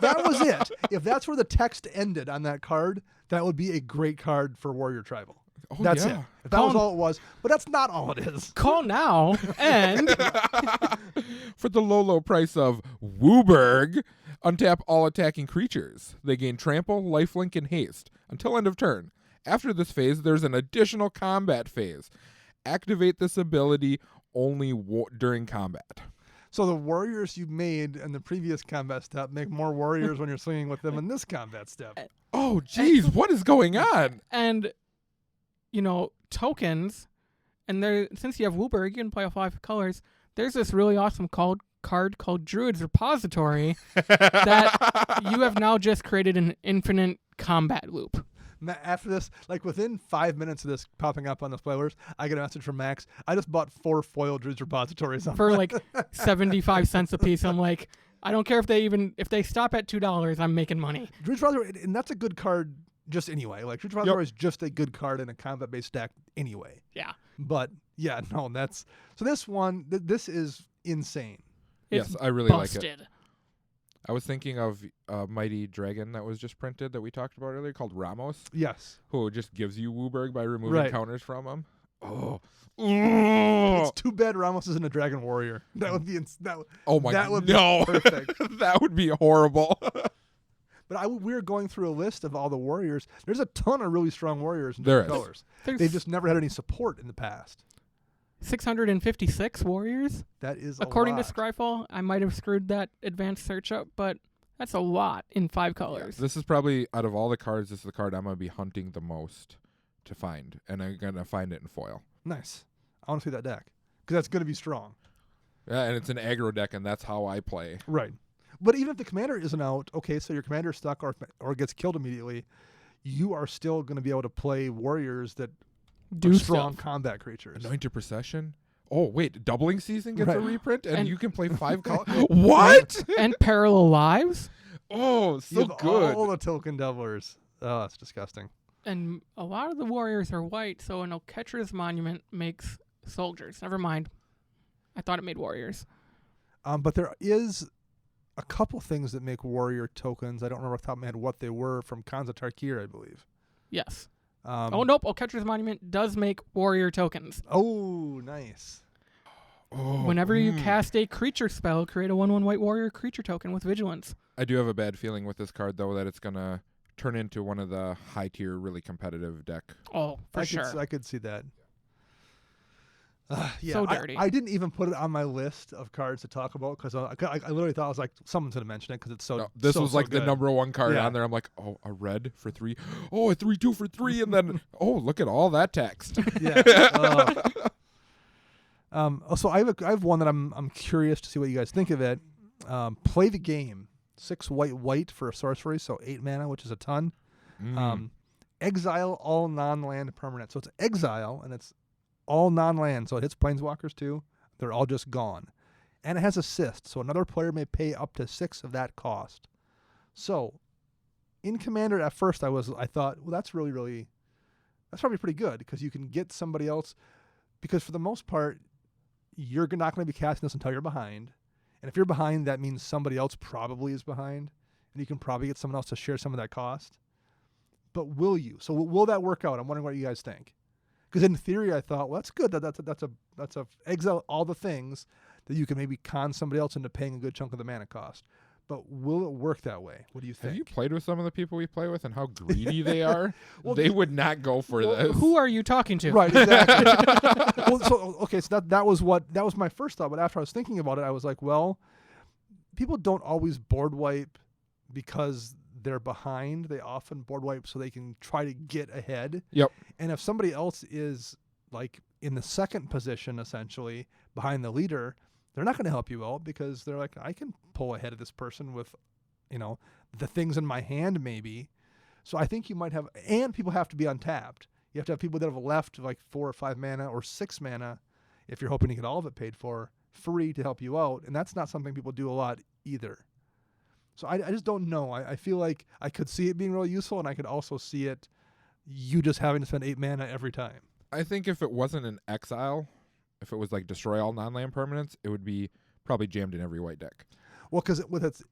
that was it, if that's where the text ended on that card, that would be a great card for warrior tribal. Oh, That's yeah. it. If that was all it was, but that's not all it is. Call now and For the low price of Wooburg, untap all attacking creatures. They gain trample, lifelink, and haste until end of turn. After this phase, there's an additional combat phase. Activate this ability only during combat. So the warriors you made in the previous combat step make more warriors when you're swinging with them in this combat step. Oh, geez, what is going on? and tokens And there, since you have Wooburg, you can play all 5 colors. There's this really awesome card called Druid's Repository that you have now just created an infinite combat loop. After this, like within 5 minutes of this popping up on the spoilers, I get a message from Max. I just bought 4 foil Druid's Repositories For like 75 cents a piece. I'm like, I don't care if they stop at $2, I'm making money. Druid's Repository, and that's a good card just anyway. Like Druid's Repository is just a good card in a combat-based deck anyway. Yeah. But yeah, no, that's so. This one, this is insane. Yes, I really busted. like it. I was thinking of Mighty Dragon that was just printed that we talked about earlier called Ramos. Yes. Who just gives you Wooburg by removing Right. counters from him. Oh. It's too bad Ramos isn't a Dragon Warrior. That would be Oh my that would no. be perfect. That would be horrible. But we were going through a list of all the warriors. There's a ton of really strong warriors in There different is. colors. There's They've just never had any support in the past. 656 warriors. That is According a lot. to Scryfall, I might have screwed that advanced search up, but that's a lot in 5 colors. This is probably, out of all the cards, this is the card I'm going to be hunting the most to find. And I'm going to find it in foil. Nice. I want to see that deck because that's going to be strong. Yeah, and it's an aggro deck, and that's how I play. Right. But even if the commander isn't out, okay, so your commander's stuck or gets killed immediately, you are still going to be able to play warriors that Do are strong stuff. combat creatures. Anointed Procession? Oh, wait, Doubling Season gets a Right. reprint, and And- you can play 5 colors? What? And Parallel Lives. Oh, You so have good. all the token doublers. Oh, that's disgusting. And a lot of the warriors are white, so an Catcher's Monument makes soldiers. Never mind. I thought it made warriors. But there is a couple things that make warrior tokens. I don't remember off the top of my head what they were from Kanza Tarkir, I believe. Yes. Um, Oh, nope. Catcher's Monument does make warrior tokens. Oh, nice. Oh, Whenever you cast a creature spell, create a 1/1 white warrior creature token with vigilance. I do have a bad feeling with this card, though, that it's going to turn into one of the high-tier, really competitive deck. Oh, for sure. I could see that. Yeah, So dirty. I didn't even put it on my list of cards to talk about because I literally thought I was like, someone's going to mention it because it's so No, this so, was so like the good. number 1 card Yeah. on there. I'm like, oh, a red for 3. Oh, a 3/2 for 3, and then, oh, look at all that text. Yeah. So I have one that I'm curious to see what you guys think of it. Play the game. 6 white for a sorcery, so 8 mana, which is a ton. Exile all non-land permanent. So it's exile, and it's all non-land, so it hits planeswalkers too. They're all just gone. And it has assist, so another player may pay up to 6 of that cost. So in Commander, at first I thought, well, that's probably pretty good because you can get somebody else. Because for the most part, you're not going to be casting this until you're behind. And if you're behind, that means somebody else probably is behind. And you can probably get someone else to share some of that cost. But will you? So will that work out? I'm wondering what you guys think. Because in theory, I thought, well, that's good. That's a exile all the things that you can maybe con somebody else into paying a good chunk of the mana cost. But will it work that way? What do you think? Have you played with some of the people we play with and how greedy they are? Well, they would not go for this. Who are you talking to? Right, exactly. So that was my first thought. But after I was thinking about it, I was like, well, people don't always board wipe because they're behind. They often board wipe so they can try to get ahead. Yep. And if somebody else is like in the second position, essentially behind the leader, they're not going to help you out because they're like, I can pull ahead of this person with, the things in my hand maybe. So I think you might have, and people have to be untapped. You have to have people that have left like 4 or 5 mana or 6 mana if you're hoping to get all of it paid for free to help you out. And that's not something people do a lot either. So I just don't know. I feel like I could see it being really useful, and I could also see it you just having to spend 8 mana every time. I think if it wasn't an exile, if it was like destroy all non-land permanents, it would be probably jammed in every white deck. Well, because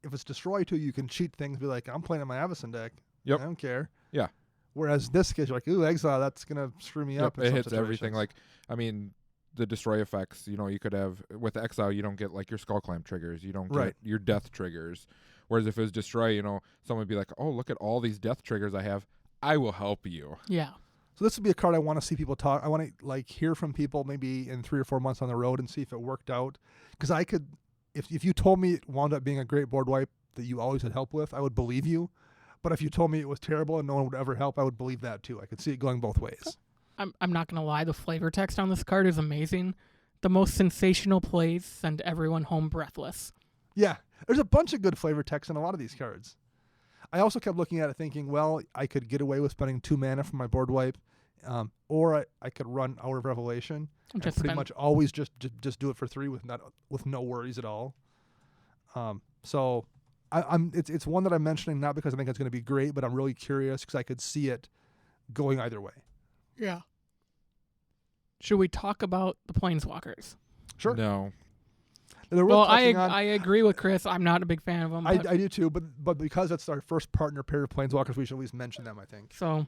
if it's destroy too, you can cheat things. Be like, I'm playing on my Avacyn deck. Yep. I don't care. Yeah. Whereas this case, you're like, ooh, exile, that's gonna screw me up. In It some hits everything. situations. Like, I mean, the destroy effects, you could have, with exile, you don't get like your skull clamp triggers. You don't get Right. your death triggers. Whereas if it was destroy, someone would be like, oh, look at all these death triggers I have. I will help you. Yeah. So this would be a card I want to see people talk. I want to like hear from people maybe in 3 or 4 months on the road and see if it worked out. Because I could, if you told me it wound up being a great board wipe that you always had help with, I would believe you. But if you told me it was terrible and no one would ever help, I would believe that too. I could see it going both ways. I'm not gonna lie, the flavor text on this card is amazing. The most sensational plays send everyone home breathless. Yeah, there's a bunch of good flavor text in a lot of these cards. I also kept looking at it thinking, well, I could get away with spending 2 mana from my board wipe, or I could run Hour of Revelation and pretty much always just do it for 3 with no worries at all. So it's one that I'm mentioning not because I think it's going to be great, but I'm really curious because I could see it going either way. Yeah. Should we talk about the Planeswalkers? Sure. No. Well, I agree with Chris. I'm not a big fan of them. I do too, but because it's our first partner pair of Planeswalkers, we should at least mention them, I think. So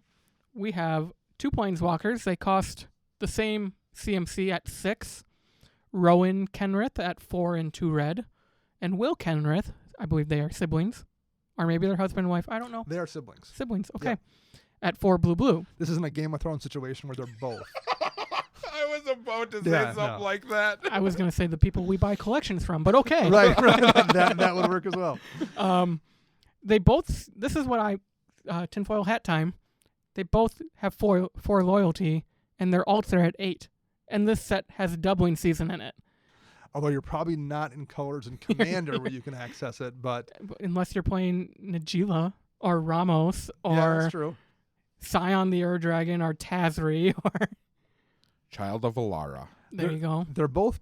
we have 2 Planeswalkers. They cost the same CMC at 6. Rowan Kenrith at 4 and 2 red. And Will Kenrith, I believe they are siblings. Or maybe they're husband and wife. I don't know. They are siblings. Siblings, okay. Yep. At 4 blue. This isn't a Game of Thrones situation where they're both. I was about to say something like that. I was going to say the people we buy collections from, but okay. Right. That would work as well. They both, this is what tinfoil hat time. They both have 4 loyalty, and their alts are at 8. And this set has doubling season in it. Although you're probably not in colors and Commander where you can access it, but unless you're playing Najila or Ramos or that's true. Scion the Ur Dragon or Tazri or Child of Alara. There you go. They're both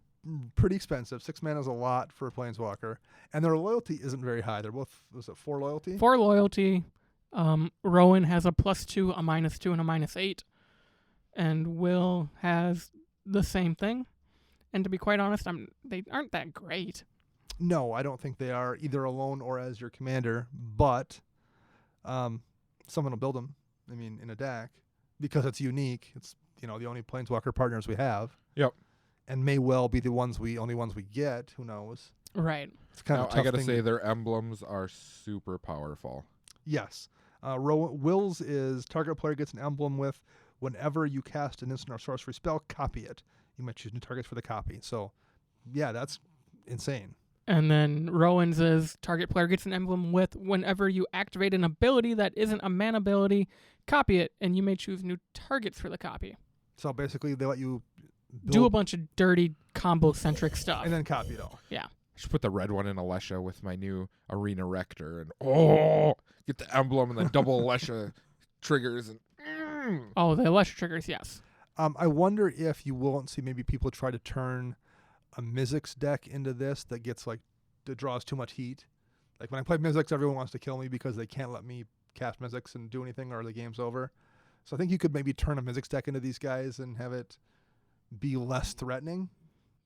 pretty expensive. 6 mana is a lot for a Planeswalker, and their loyalty isn't very high. They're both 4 loyalty. 4 loyalty. Rowan has a +2, a -2, and a -8, and Will has the same thing. And to be quite honest, they aren't that great. No, I don't think they are either alone or as your commander. But someone will build them. I mean, in a deck because it's unique. It's the only Planeswalker partners we have. Yep. And may well be the only ones we get. Who knows? Right. It's kind of a tough I gotta thing say their emblems are super powerful. Yes. Will's is target player gets an emblem with whenever you cast an instant or sorcery spell, copy it. You might choose new targets for the copy. So, yeah, that's insane. And then Rowan's is target player gets an emblem with whenever you activate an ability that isn't a mana ability, copy it, and you may choose new targets for the copy. So basically, they let you do a bunch of dirty combo-centric stuff. And then copy it all. Yeah. I should put the red one in Alesha with my new Arena Rector and get the emblem and then double Alesha triggers and Oh, the Alesha triggers, yes. I wonder if you won't see maybe people try to turn a Mizzix deck into this that gets that draws too much heat. Like when I play Mizzix, everyone wants to kill me because they can't let me cast Mizzix and do anything or the game's over. So I think you could maybe turn a Mizzix deck into these guys and have it be less threatening.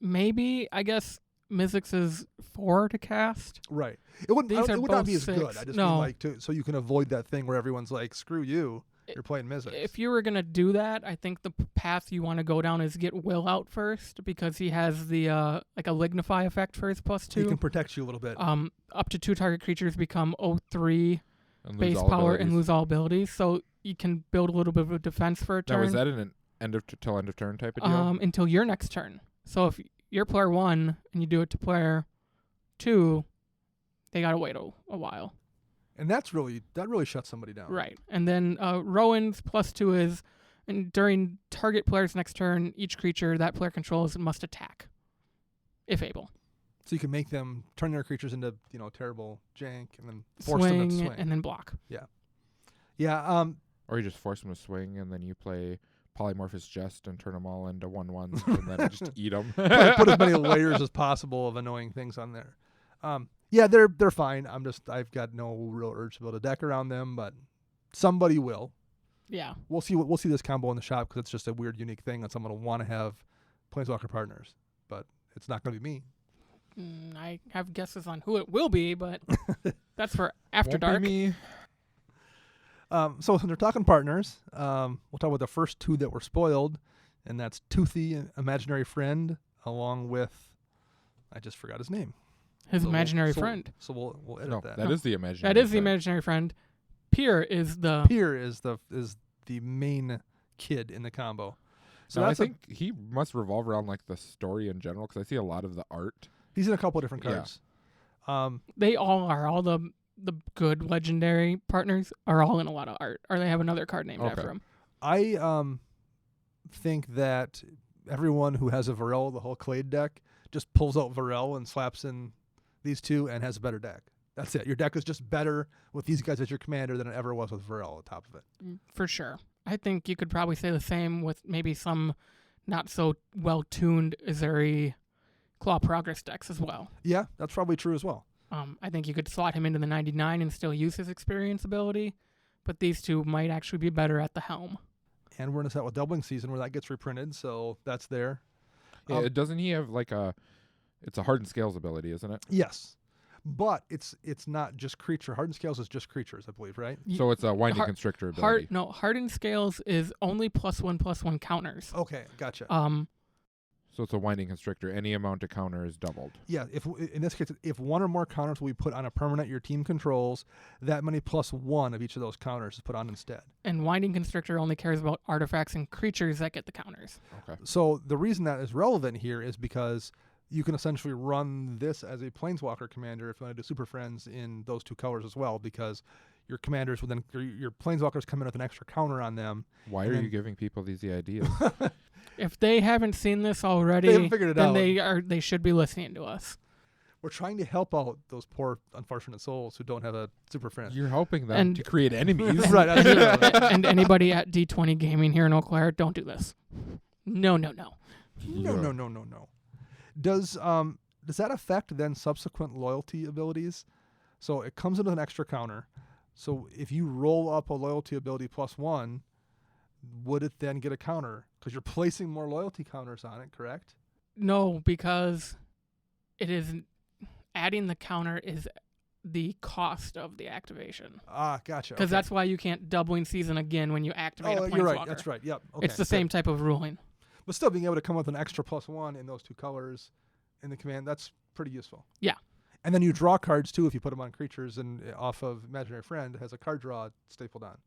Maybe, I guess Mizzix is 4 to cast. Right. It would not be as 6. good. I just mean so you can avoid that thing where everyone's like, screw you. You're playing Mizzix. If you were going to do that, I think the path you want to go down is get Will out first because he has the a Lignify effect for his +2. He can protect you a little bit. Up to 2 target creatures become 0/3 base power abilities. and lose all abilities. So you can build a little bit of a defense for a turn. Now, is that an end of turn type of deal? Until your next turn. So if you're player 1 and you do it to player 2, they got to wait a while. And that really shuts somebody down. Right. And then Rowan's +2 is, and during target player's next turn, each creature that player controls must attack, if able. So you can make them turn their creatures into terrible jank and then force them to swing and then block. Yeah. Yeah. Or you just force them to swing and then you play Polymorphous Jest and turn them all into 1/1s and then just eat them. Put as many layers as possible of annoying things on there. Yeah, they're fine. I've got no real urge to build a deck around them, but somebody will. Yeah. We'll see this combo in the shop because it's just a weird, unique thing that someone will want to have Planeswalker partners, but it's not going to be me. I have guesses on who it will be, but that's for After Won't Dark. be me. So since we're talking partners, we'll talk about the first 2 that were spoiled, and that's Toothy, Imaginary Friend, along with I just forgot his name. His imaginary friend. So we'll edit that. That is the imaginary. That is the imaginary friend. Pier is the main kid in the combo. So I think he must revolve around the story in general because I see a lot of the art. He's in a couple of different cards. They all are. All the good legendary partners are all in a lot of art, or they have another card named after him. think that everyone who has a Varel, the whole Clade deck, just pulls out Varel and slaps in these two and has a better deck. That's it. Your deck is just better with these guys as your commander than it ever was with Varel on top of it. For sure. I think you could probably say the same with maybe some not so well-tuned Azeri Claw Progress decks as well. Yeah, that's probably true as well. I think you could slot him into the 99 and still use his experience ability, but these two might actually be better at the helm. And we're in a set with doubling season where that gets reprinted, so that's there. Yeah, doesn't he have like it's a hardened scales ability, isn't it? Yes. But it's not just creature. Hardened Scales is just creatures, I believe, right? So it's a Winding Constrictor ability. Hardened Scales is only +1/+1 counters. Okay, gotcha. So it's a Winding Constrictor. Any amount of counter is doubled. Yeah, if in this case, if one or more counters will be put on a permanent your team controls, that many +1 of each of those counters is put on instead. And Winding Constrictor only cares about artifacts and creatures that get the counters. Okay. So the reason that is relevant here is because you can essentially run this as a Planeswalker commander if you want to do Super Friends in those two colors as well, because your commanders will then, your Planeswalkers come in with an extra counter on them. Why are you giving people these ideas? If they haven't seen this already, They haven't figured it then out. they should be listening to us. We're trying to help out those poor, unfortunate souls who don't have a Super Friend. You're helping them to create enemies. Right. And anybody at D20 Gaming here in Eau Claire, don't do this. No. No. Does that affect then subsequent loyalty abilities? So it comes in with an extra counter. So if you roll up a loyalty ability +1, would it then get a counter? Because you're placing more loyalty counters on it, correct? No, because it is adding the counter is the cost of the activation. Ah, gotcha. Because that's why you can't doubling season again when you activate a Planeswalker. You're right. That's right. Yep. Okay. It's the same type of ruling. But still being able to come with an extra +1 in those two colors in the command, that's pretty useful. Yeah. And then you draw cards too if you put them on creatures, and off of Imaginary Friend has a card draw stapled on,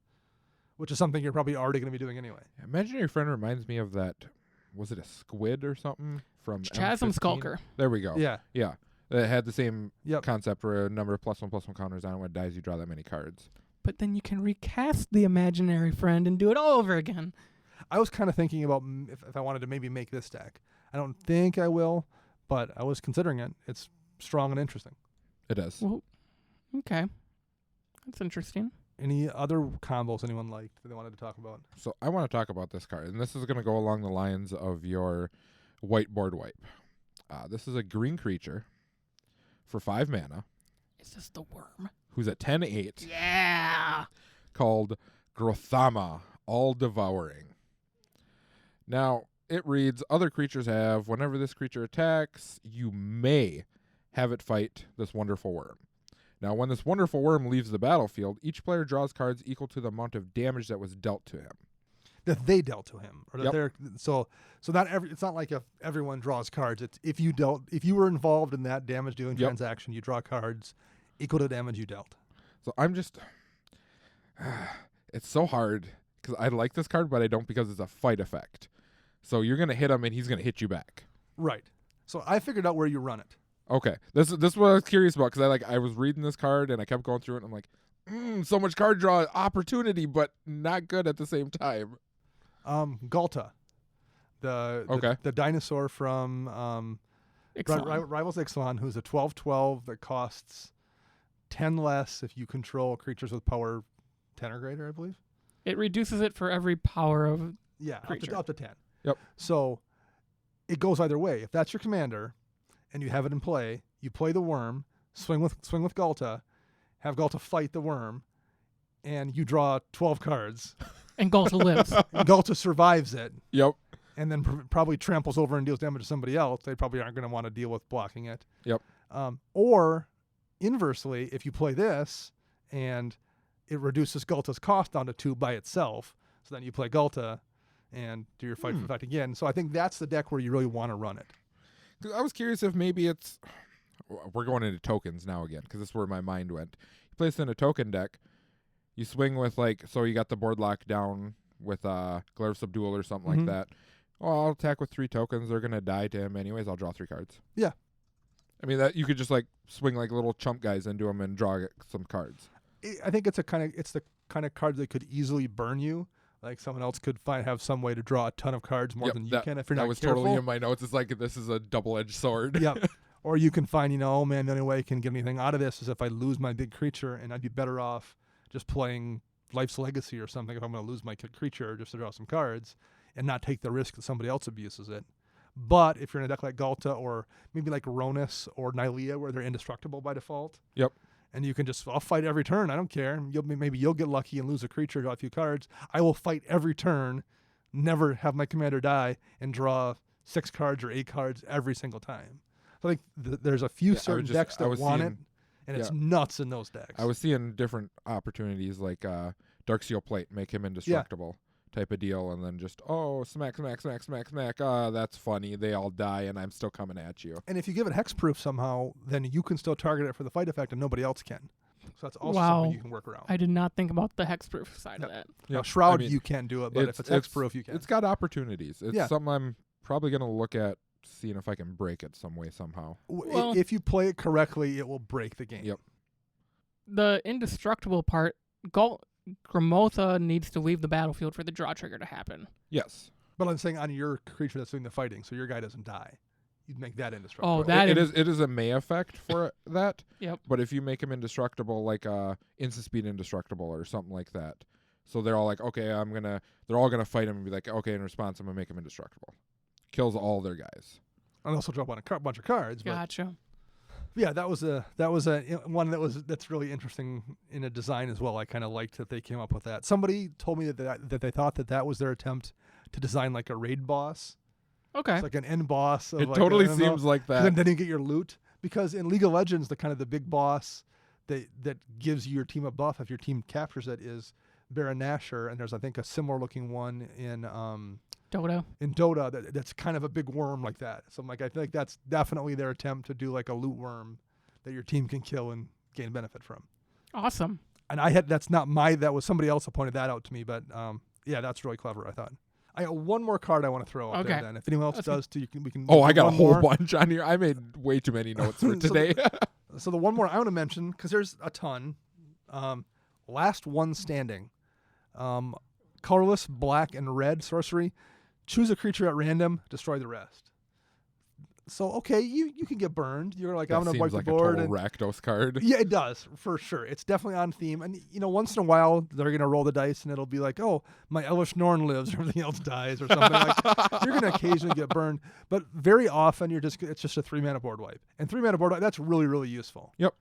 which is something you're probably already going to be doing anyway. Imaginary Friend reminds me of that. Was it a squid or something from Chasm M15? Skulker? There we go. Yeah. Yeah. It had the same Yep. concept where a number of +1/+1 counters on it. When it dies, you draw that many cards. But then you can recast the Imaginary Friend and do it all over again. I was kind of thinking about if I wanted to maybe make this deck. I don't think I will, but I was considering it. It's strong and interesting. It is. Well, okay. That's interesting. Any other combos anyone liked that they wanted to talk about? So I want to talk about this card, and this is going to go along the lines of your whiteboard wipe. This is a green creature for 5 mana. Is this the worm? Who's at 10/8. Yeah. Called Grothama, All Devouring. Now, it reads, other creatures have, whenever this creature attacks, you may have it fight this wonderful worm. Now, when this wonderful worm leaves the battlefield, each player draws cards equal to the amount of damage that was dealt to him. That they dealt to him, or that Yep. they're so not it's not like if everyone draws cards. It's if you were involved in that damage dealing Yep. transaction, you draw cards equal to the damage you dealt. So I'm just, it's so hard because I like this card, but I don't because it's a fight effect. So you're gonna hit him and he's gonna hit you back. Right. So I figured out where you run it. Okay, this is what I was curious about because I was reading this card and I kept going through it and I'm like, so much card draw opportunity, but not good at the same time. Galta, the dinosaur from Rivals Ixalan, who's a 12/12 that costs 10 less if you control creatures with power 10 or greater, I believe. It reduces it for every power of Yeah, creature. up to 10. Yep. So it goes either way. If that's your commander and you have it in play, you play the worm, swing with Galta, have Galta fight the worm, and you draw 12 cards. And Galta lives. Galta survives it. Yep. And then probably tramples over and deals damage to somebody else. They probably aren't going to want to deal with blocking it. Yep. Or inversely, if you play this and it reduces Galta's cost down to 2 by itself, so then you play Galta and do your fight for fact again. So I think that's the deck where you really want to run it. 'Cause I was curious if maybe it's, we're going into tokens now again because this is where my mind went. You place it in a token deck. You swing with so you got the board lock down with Glare of Subdual or something like that. Oh, I'll attack with 3 tokens. They're gonna die to him anyways. I'll draw 3 cards. Yeah. I mean that you could just swing like little chump guys into them and draw some cards. I think it's the kind of card that could easily burn you, Like someone else could have some way to draw a ton of cards more Yep, than you that- can if you're not That was careful. totally in my notes. It's like this is a double-edged sword. Yep. Or you can find, oh man, the only way I can get anything out of this is if I lose my big creature, and I'd be better off just playing Life's Legacy or something if I'm going to lose my creature just to draw some cards and not take the risk that somebody else abuses it. But if you're in a deck like Galta or maybe like Ronus or Nylea where they're indestructible by default. Yep. And you can I'll fight every turn. I don't care. Maybe you'll get lucky and lose a creature, draw a few cards. I will fight every turn, never have my commander die, and draw 6 cards or 8 cards every single time. So like there's a few certain decks that want it, and it's nuts in those decks. I was seeing different opportunities like Darksteel Plate, make him indestructible type of deal, and then just smack. That's funny. They all die, and I'm still coming at you. And if you give it hexproof somehow, then you can still target it for the fight effect, and nobody else can. So that's also something you can work around. I did not think about the hexproof side of that. Now, Shroud, you can't do it, but if it's hexproof, you can. It's got opportunities. It's something I'm probably going to look at, seeing if I can break it some way, somehow. Well, if you play it correctly, it will break the game. Yep. The indestructible part, Gramotha needs to leave the battlefield for the draw trigger to happen. Yes. But I'm saying on your creature that's doing the fighting, so your guy doesn't die. You'd make that indestructible. Oh, that it is a May effect for that. Yep. But if you make him indestructible, like instant speed indestructible or something like that, so they're all like, okay, they're all gonna fight him and be like, okay, in response, I'm gonna make him indestructible. Kills all their guys. And also drop on a bunch of cards. Gotcha. Yeah, that was a one that's really interesting in a design as well. I kind of liked that they came up with that. Somebody told me that they thought that was their attempt to design like a raid boss. Okay. It's like an end boss. It totally seems like that. Then you get your loot, because in League of Legends, the big boss that gives your team a buff if your team captures it is Baron Nashor, and there's I think a similar looking one in Dota. In Dota, that's kind of a big worm like that. So I'm like, I feel like that's definitely their attempt to do like a loot worm that your team can kill and gain benefit from. Awesome. And that was somebody else who pointed that out to me, but yeah, that's really clever, I thought. I got one more card I want to throw out there then. If anyone else does too, we can. Oh, I got a whole bunch on here. I made way too many notes for today. So the one more I want to mention, because there's a ton. Last one standing. Colorless, black, and red sorcery. Choose a creature at random, destroy the rest. So, okay, you can get burned. You're like, I'm going to wipe the board. Seems like a total Rakdos card. Yeah, it does, for sure. It's definitely on theme. And, once in a while, they're going to roll the dice, and it'll be like, oh, my Elvish Norn lives, everything else dies, or something. Like, you're going to occasionally get burned. But very often, it's just a 3-mana board wipe. And 3-mana board wipe, that's really, really useful. Yep.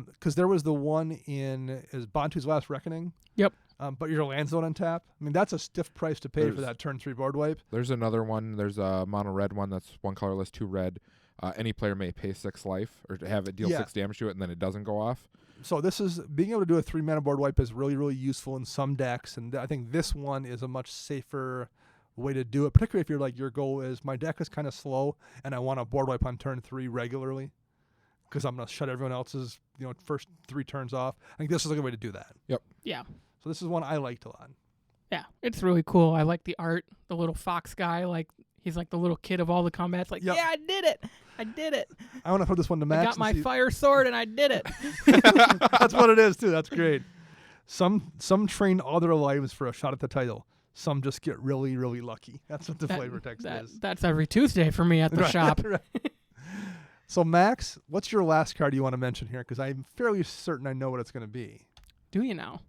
Because there was the one is Bantu's Last Reckoning. Yep. But your land's not on tap. I mean, that's a stiff price to pay for that turn 3 board wipe. There's another one. There's a mono red one that's 1 colorless, 2 red. Any player may pay 6 life or to have it deal 6 damage to it, and then it doesn't go off. So this is being able to do a 3-mana board wipe is really, really useful in some decks, and I think this one is a much safer way to do it. Particularly if you're like your goal is my deck is kind of slow, and I want a board wipe on turn 3 regularly, because I'm gonna shut everyone else's first 3 turns off. I think this is a good way to do that. Yep. Yeah. So this is one I liked a lot. Yeah, it's really cool. I like the art. The little fox guy, like he's like the little kid of all the combats. Like, yeah, I did it. I want to put this one to Max. I got my fire sword and I did it. That's what it is too. That's great. Some train all their lives for a shot at the title. Some just get really, really lucky. That's what the flavor text is. That's every Tuesday for me at the shop. Right. So Max, what's your last card you want to mention here? Because I'm fairly certain I know what it's going to be. Do you now?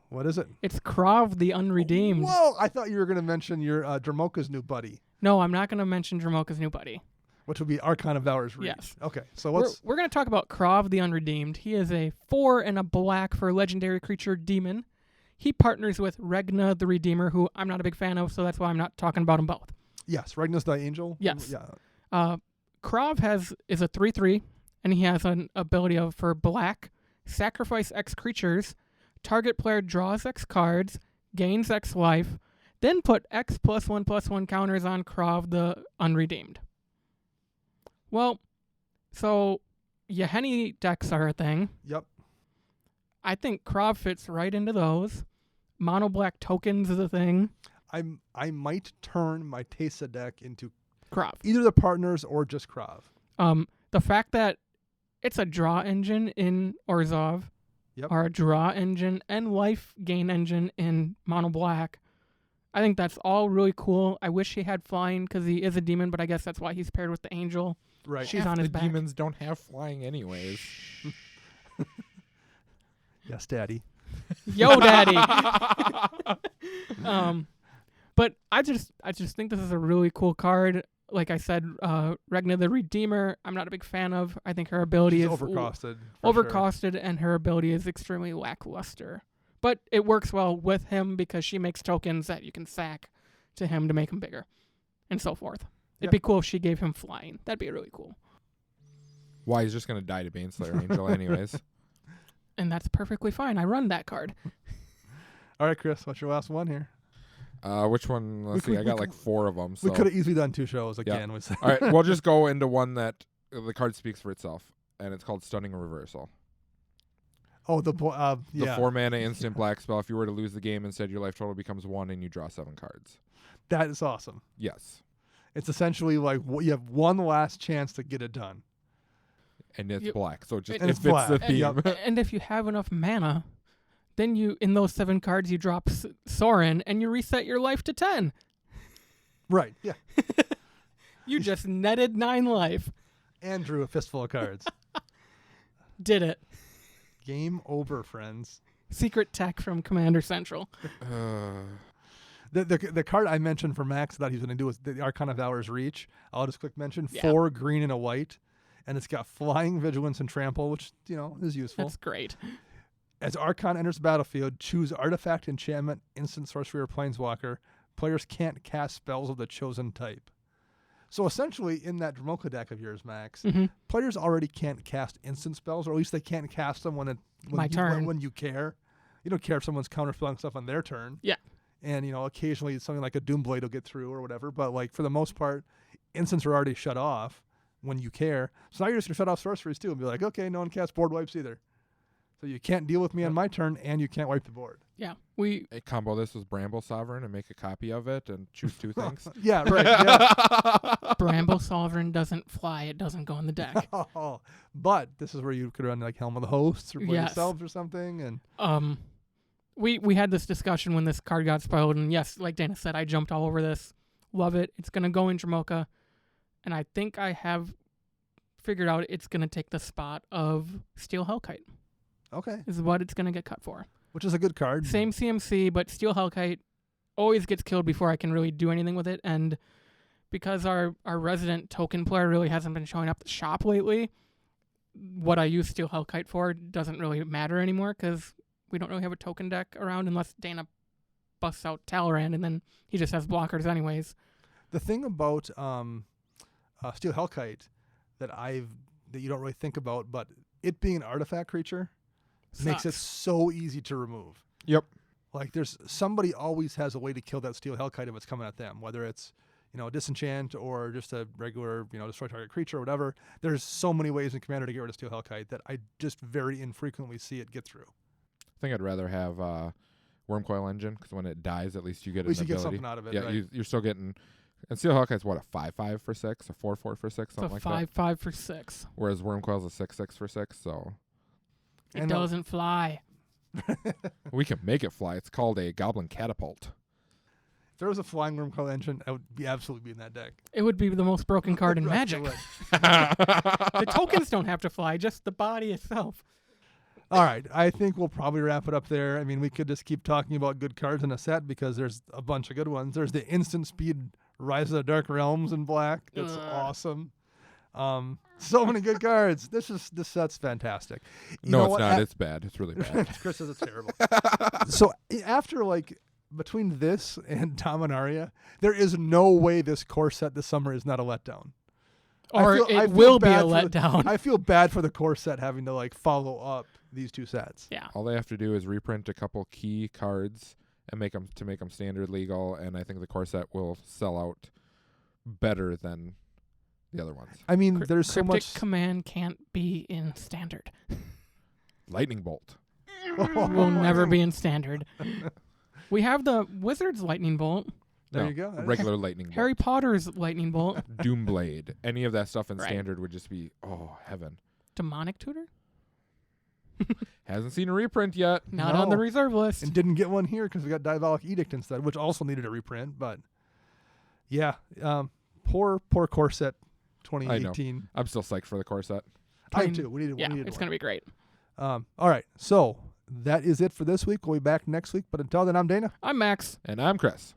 What is it? It's Krav the Unredeemed. Whoa! I thought you were going to mention your Dramoka's new buddy. No, I'm not going to mention Dramoka's new buddy. Which would be Archon of Valor's Reach. Yes. Okay, so we're going to talk about Krav the Unredeemed. He is a 4 and a black for legendary creature demon. He partners with Regna the Redeemer, who I'm not a big fan of, so that's why I'm not talking about them both. Yes, Regna's the angel. Yes. Yeah. Krav is a 3/3, and he has an ability for black, sacrifice X creatures, target player draws X cards, gains X life, then put X +1/+1 counters on Krav the Unredeemed. Well, so Yaheni decks are a thing. Yep. I think Krav fits right into those. Mono black tokens is a thing. I might turn my Tesa deck into Krav. Either the partners or just Krav. The fact that it's a draw engine in Orzhov Yep. are a draw engine and life gain engine in mono black. I think that's all really cool. I wish he had flying because he is a demon, but I guess that's why he's paired with the angel. Right. She's Half on his the back. demons don't have flying anyways. Yes, Daddy. Yo, daddy. But I just think this is a really cool card. Like I said, Regna the Redeemer, I'm not a big fan of. I think her ability She's is overcosted. overcosted, and her ability is extremely lackluster. But it works well with him because she makes tokens that you can sack to him to make him bigger, and so forth. It'd be cool if she gave him flying. That'd be really cool. Why, he's just going to die to Baneslayer Angel anyways. And that's perfectly fine. I run that card. All right, Chris, what's your last one here? Which one? Let's see. I got like 4 of them. So. We could have easily done 2 shows again. All right, we'll just go into one that the card speaks for itself, and it's called Stunning Reversal. Oh, the The 4-mana instant black spell. If you were to lose the game, instead your life total becomes 1 and you draw 7 cards. That is awesome. Yes. It's essentially like you have one last chance to get it done. And it's black, so it just And it it's fits black. the theme. And if you have enough mana, then you, in those 7 cards, you drop Sorin and you reset your life to 10. Right, yeah. You just netted 9 life. And drew a fistful of cards. Did it. Game over, friends. Secret tech from Commander Central. The card I mentioned for Max that he's going to do is the Archon of Valor's Reach. I'll just quick mention 4 green and a white. And it's got Flying, Vigilance, and Trample, which, is useful. That's great. As Archon enters the battlefield, choose Artifact, Enchantment, Instant Sorcery, or Planeswalker. Players can't cast spells of the chosen type. So essentially, in that Dromoka deck of yours, Max, players already can't cast instant spells, or at least they can't cast them when you care. You don't care if someone's counterspelling stuff on their turn. Yeah. And, occasionally something like a Doomblade will get through or whatever. But, like, for the most part, instants are already shut off when you care. So now you're just going to shut off sorceries, too, and be like, okay, no one casts board wipes either. So you can't deal with me on my turn, and you can't wipe the board. Yeah. Combo this with Bramble Sovereign and make a copy of it and choose 2 things. Yeah, right. Yeah. Bramble Sovereign doesn't fly. It doesn't go in the deck. But this is where you could run like Helm of the Hosts or play yourselves or something. And we had this discussion when this card got spoiled, and yes, like Dana said, I jumped all over this. Love it. It's going to go in Dromoka, and I think I have figured out it's going to take the spot of Steel Hellkite. Okay. Is what it's going to get cut for. Which is a good card. Same CMC, but Steel Hellkite always gets killed before I can really do anything with it. And because our resident token player really hasn't been showing up at the shop lately, what I use Steel Hellkite for doesn't really matter anymore because we don't really have a token deck around unless Dana busts out Talrand, and then he just has blockers anyways. The thing about Steel Hellkite that you don't really think about, but it being an artifact creature makes it so easy to remove. Yep. Like somebody always has a way to kill that Steel Hellkite if it's coming at them, whether it's a disenchant or just a regular destroy target creature or whatever. There's so many ways in Commander to get rid of Steel Hellkite that I just very infrequently see it get through. I think I'd rather have Wormcoil Engine because when it dies, at least you get at least an you ability. get something out of it. Yeah, right? you're still getting. And Steel Hellkite's what, a 5/5 for 6, a 4/4 for 6, something like that. 5/5 for 6. Whereas Wormcoil's a 6/6 for 6, so It doesn't fly. we can make it fly. It's called a Goblin Catapult. If there was a Flying Wormcoil Engine, I would absolutely be in that deck. It would be the most broken card in Magic. The tokens don't have to fly, just the body itself. All right, I think we'll probably wrap it up there. I mean, we could just keep talking about good cards in a set because there's a bunch of good ones. There's the instant speed Rise of the Dark Realms in black. That's awesome. So many good cards. This set's fantastic. No, it's not. It's bad. It's really bad. Chris says it's terrible. So after between this and Dominaria, there is no way this core set this summer is not a letdown. Or it will be a letdown. I feel bad for the core set having to follow up these 2 sets. Yeah. All they have to do is reprint a couple key cards and make them standard legal, and I think the core set will sell out better than the other ones. I mean, there's so Cryptic much. Command can't be in standard. Lightning Bolt. Will never be in standard. We have the Wizard's Lightning Bolt. There No, you go. Regular Lightning Bolt. Harry Potter's Lightning Bolt. Doomblade. Any of that stuff in Right. standard would just be, heaven. Demonic Tutor? Hasn't seen a reprint yet. Not on the reserve list. And didn't get one here because we got Diabolic Edict instead, which also needed a reprint. But yeah, poor Corset 2018. I'm still psyched for the core set. I am too. We needed Yeah, one. it's going to be great. All right, so that is it for this week. We'll be back next week. But until then, I'm Dana. I'm Max. And I'm Chris.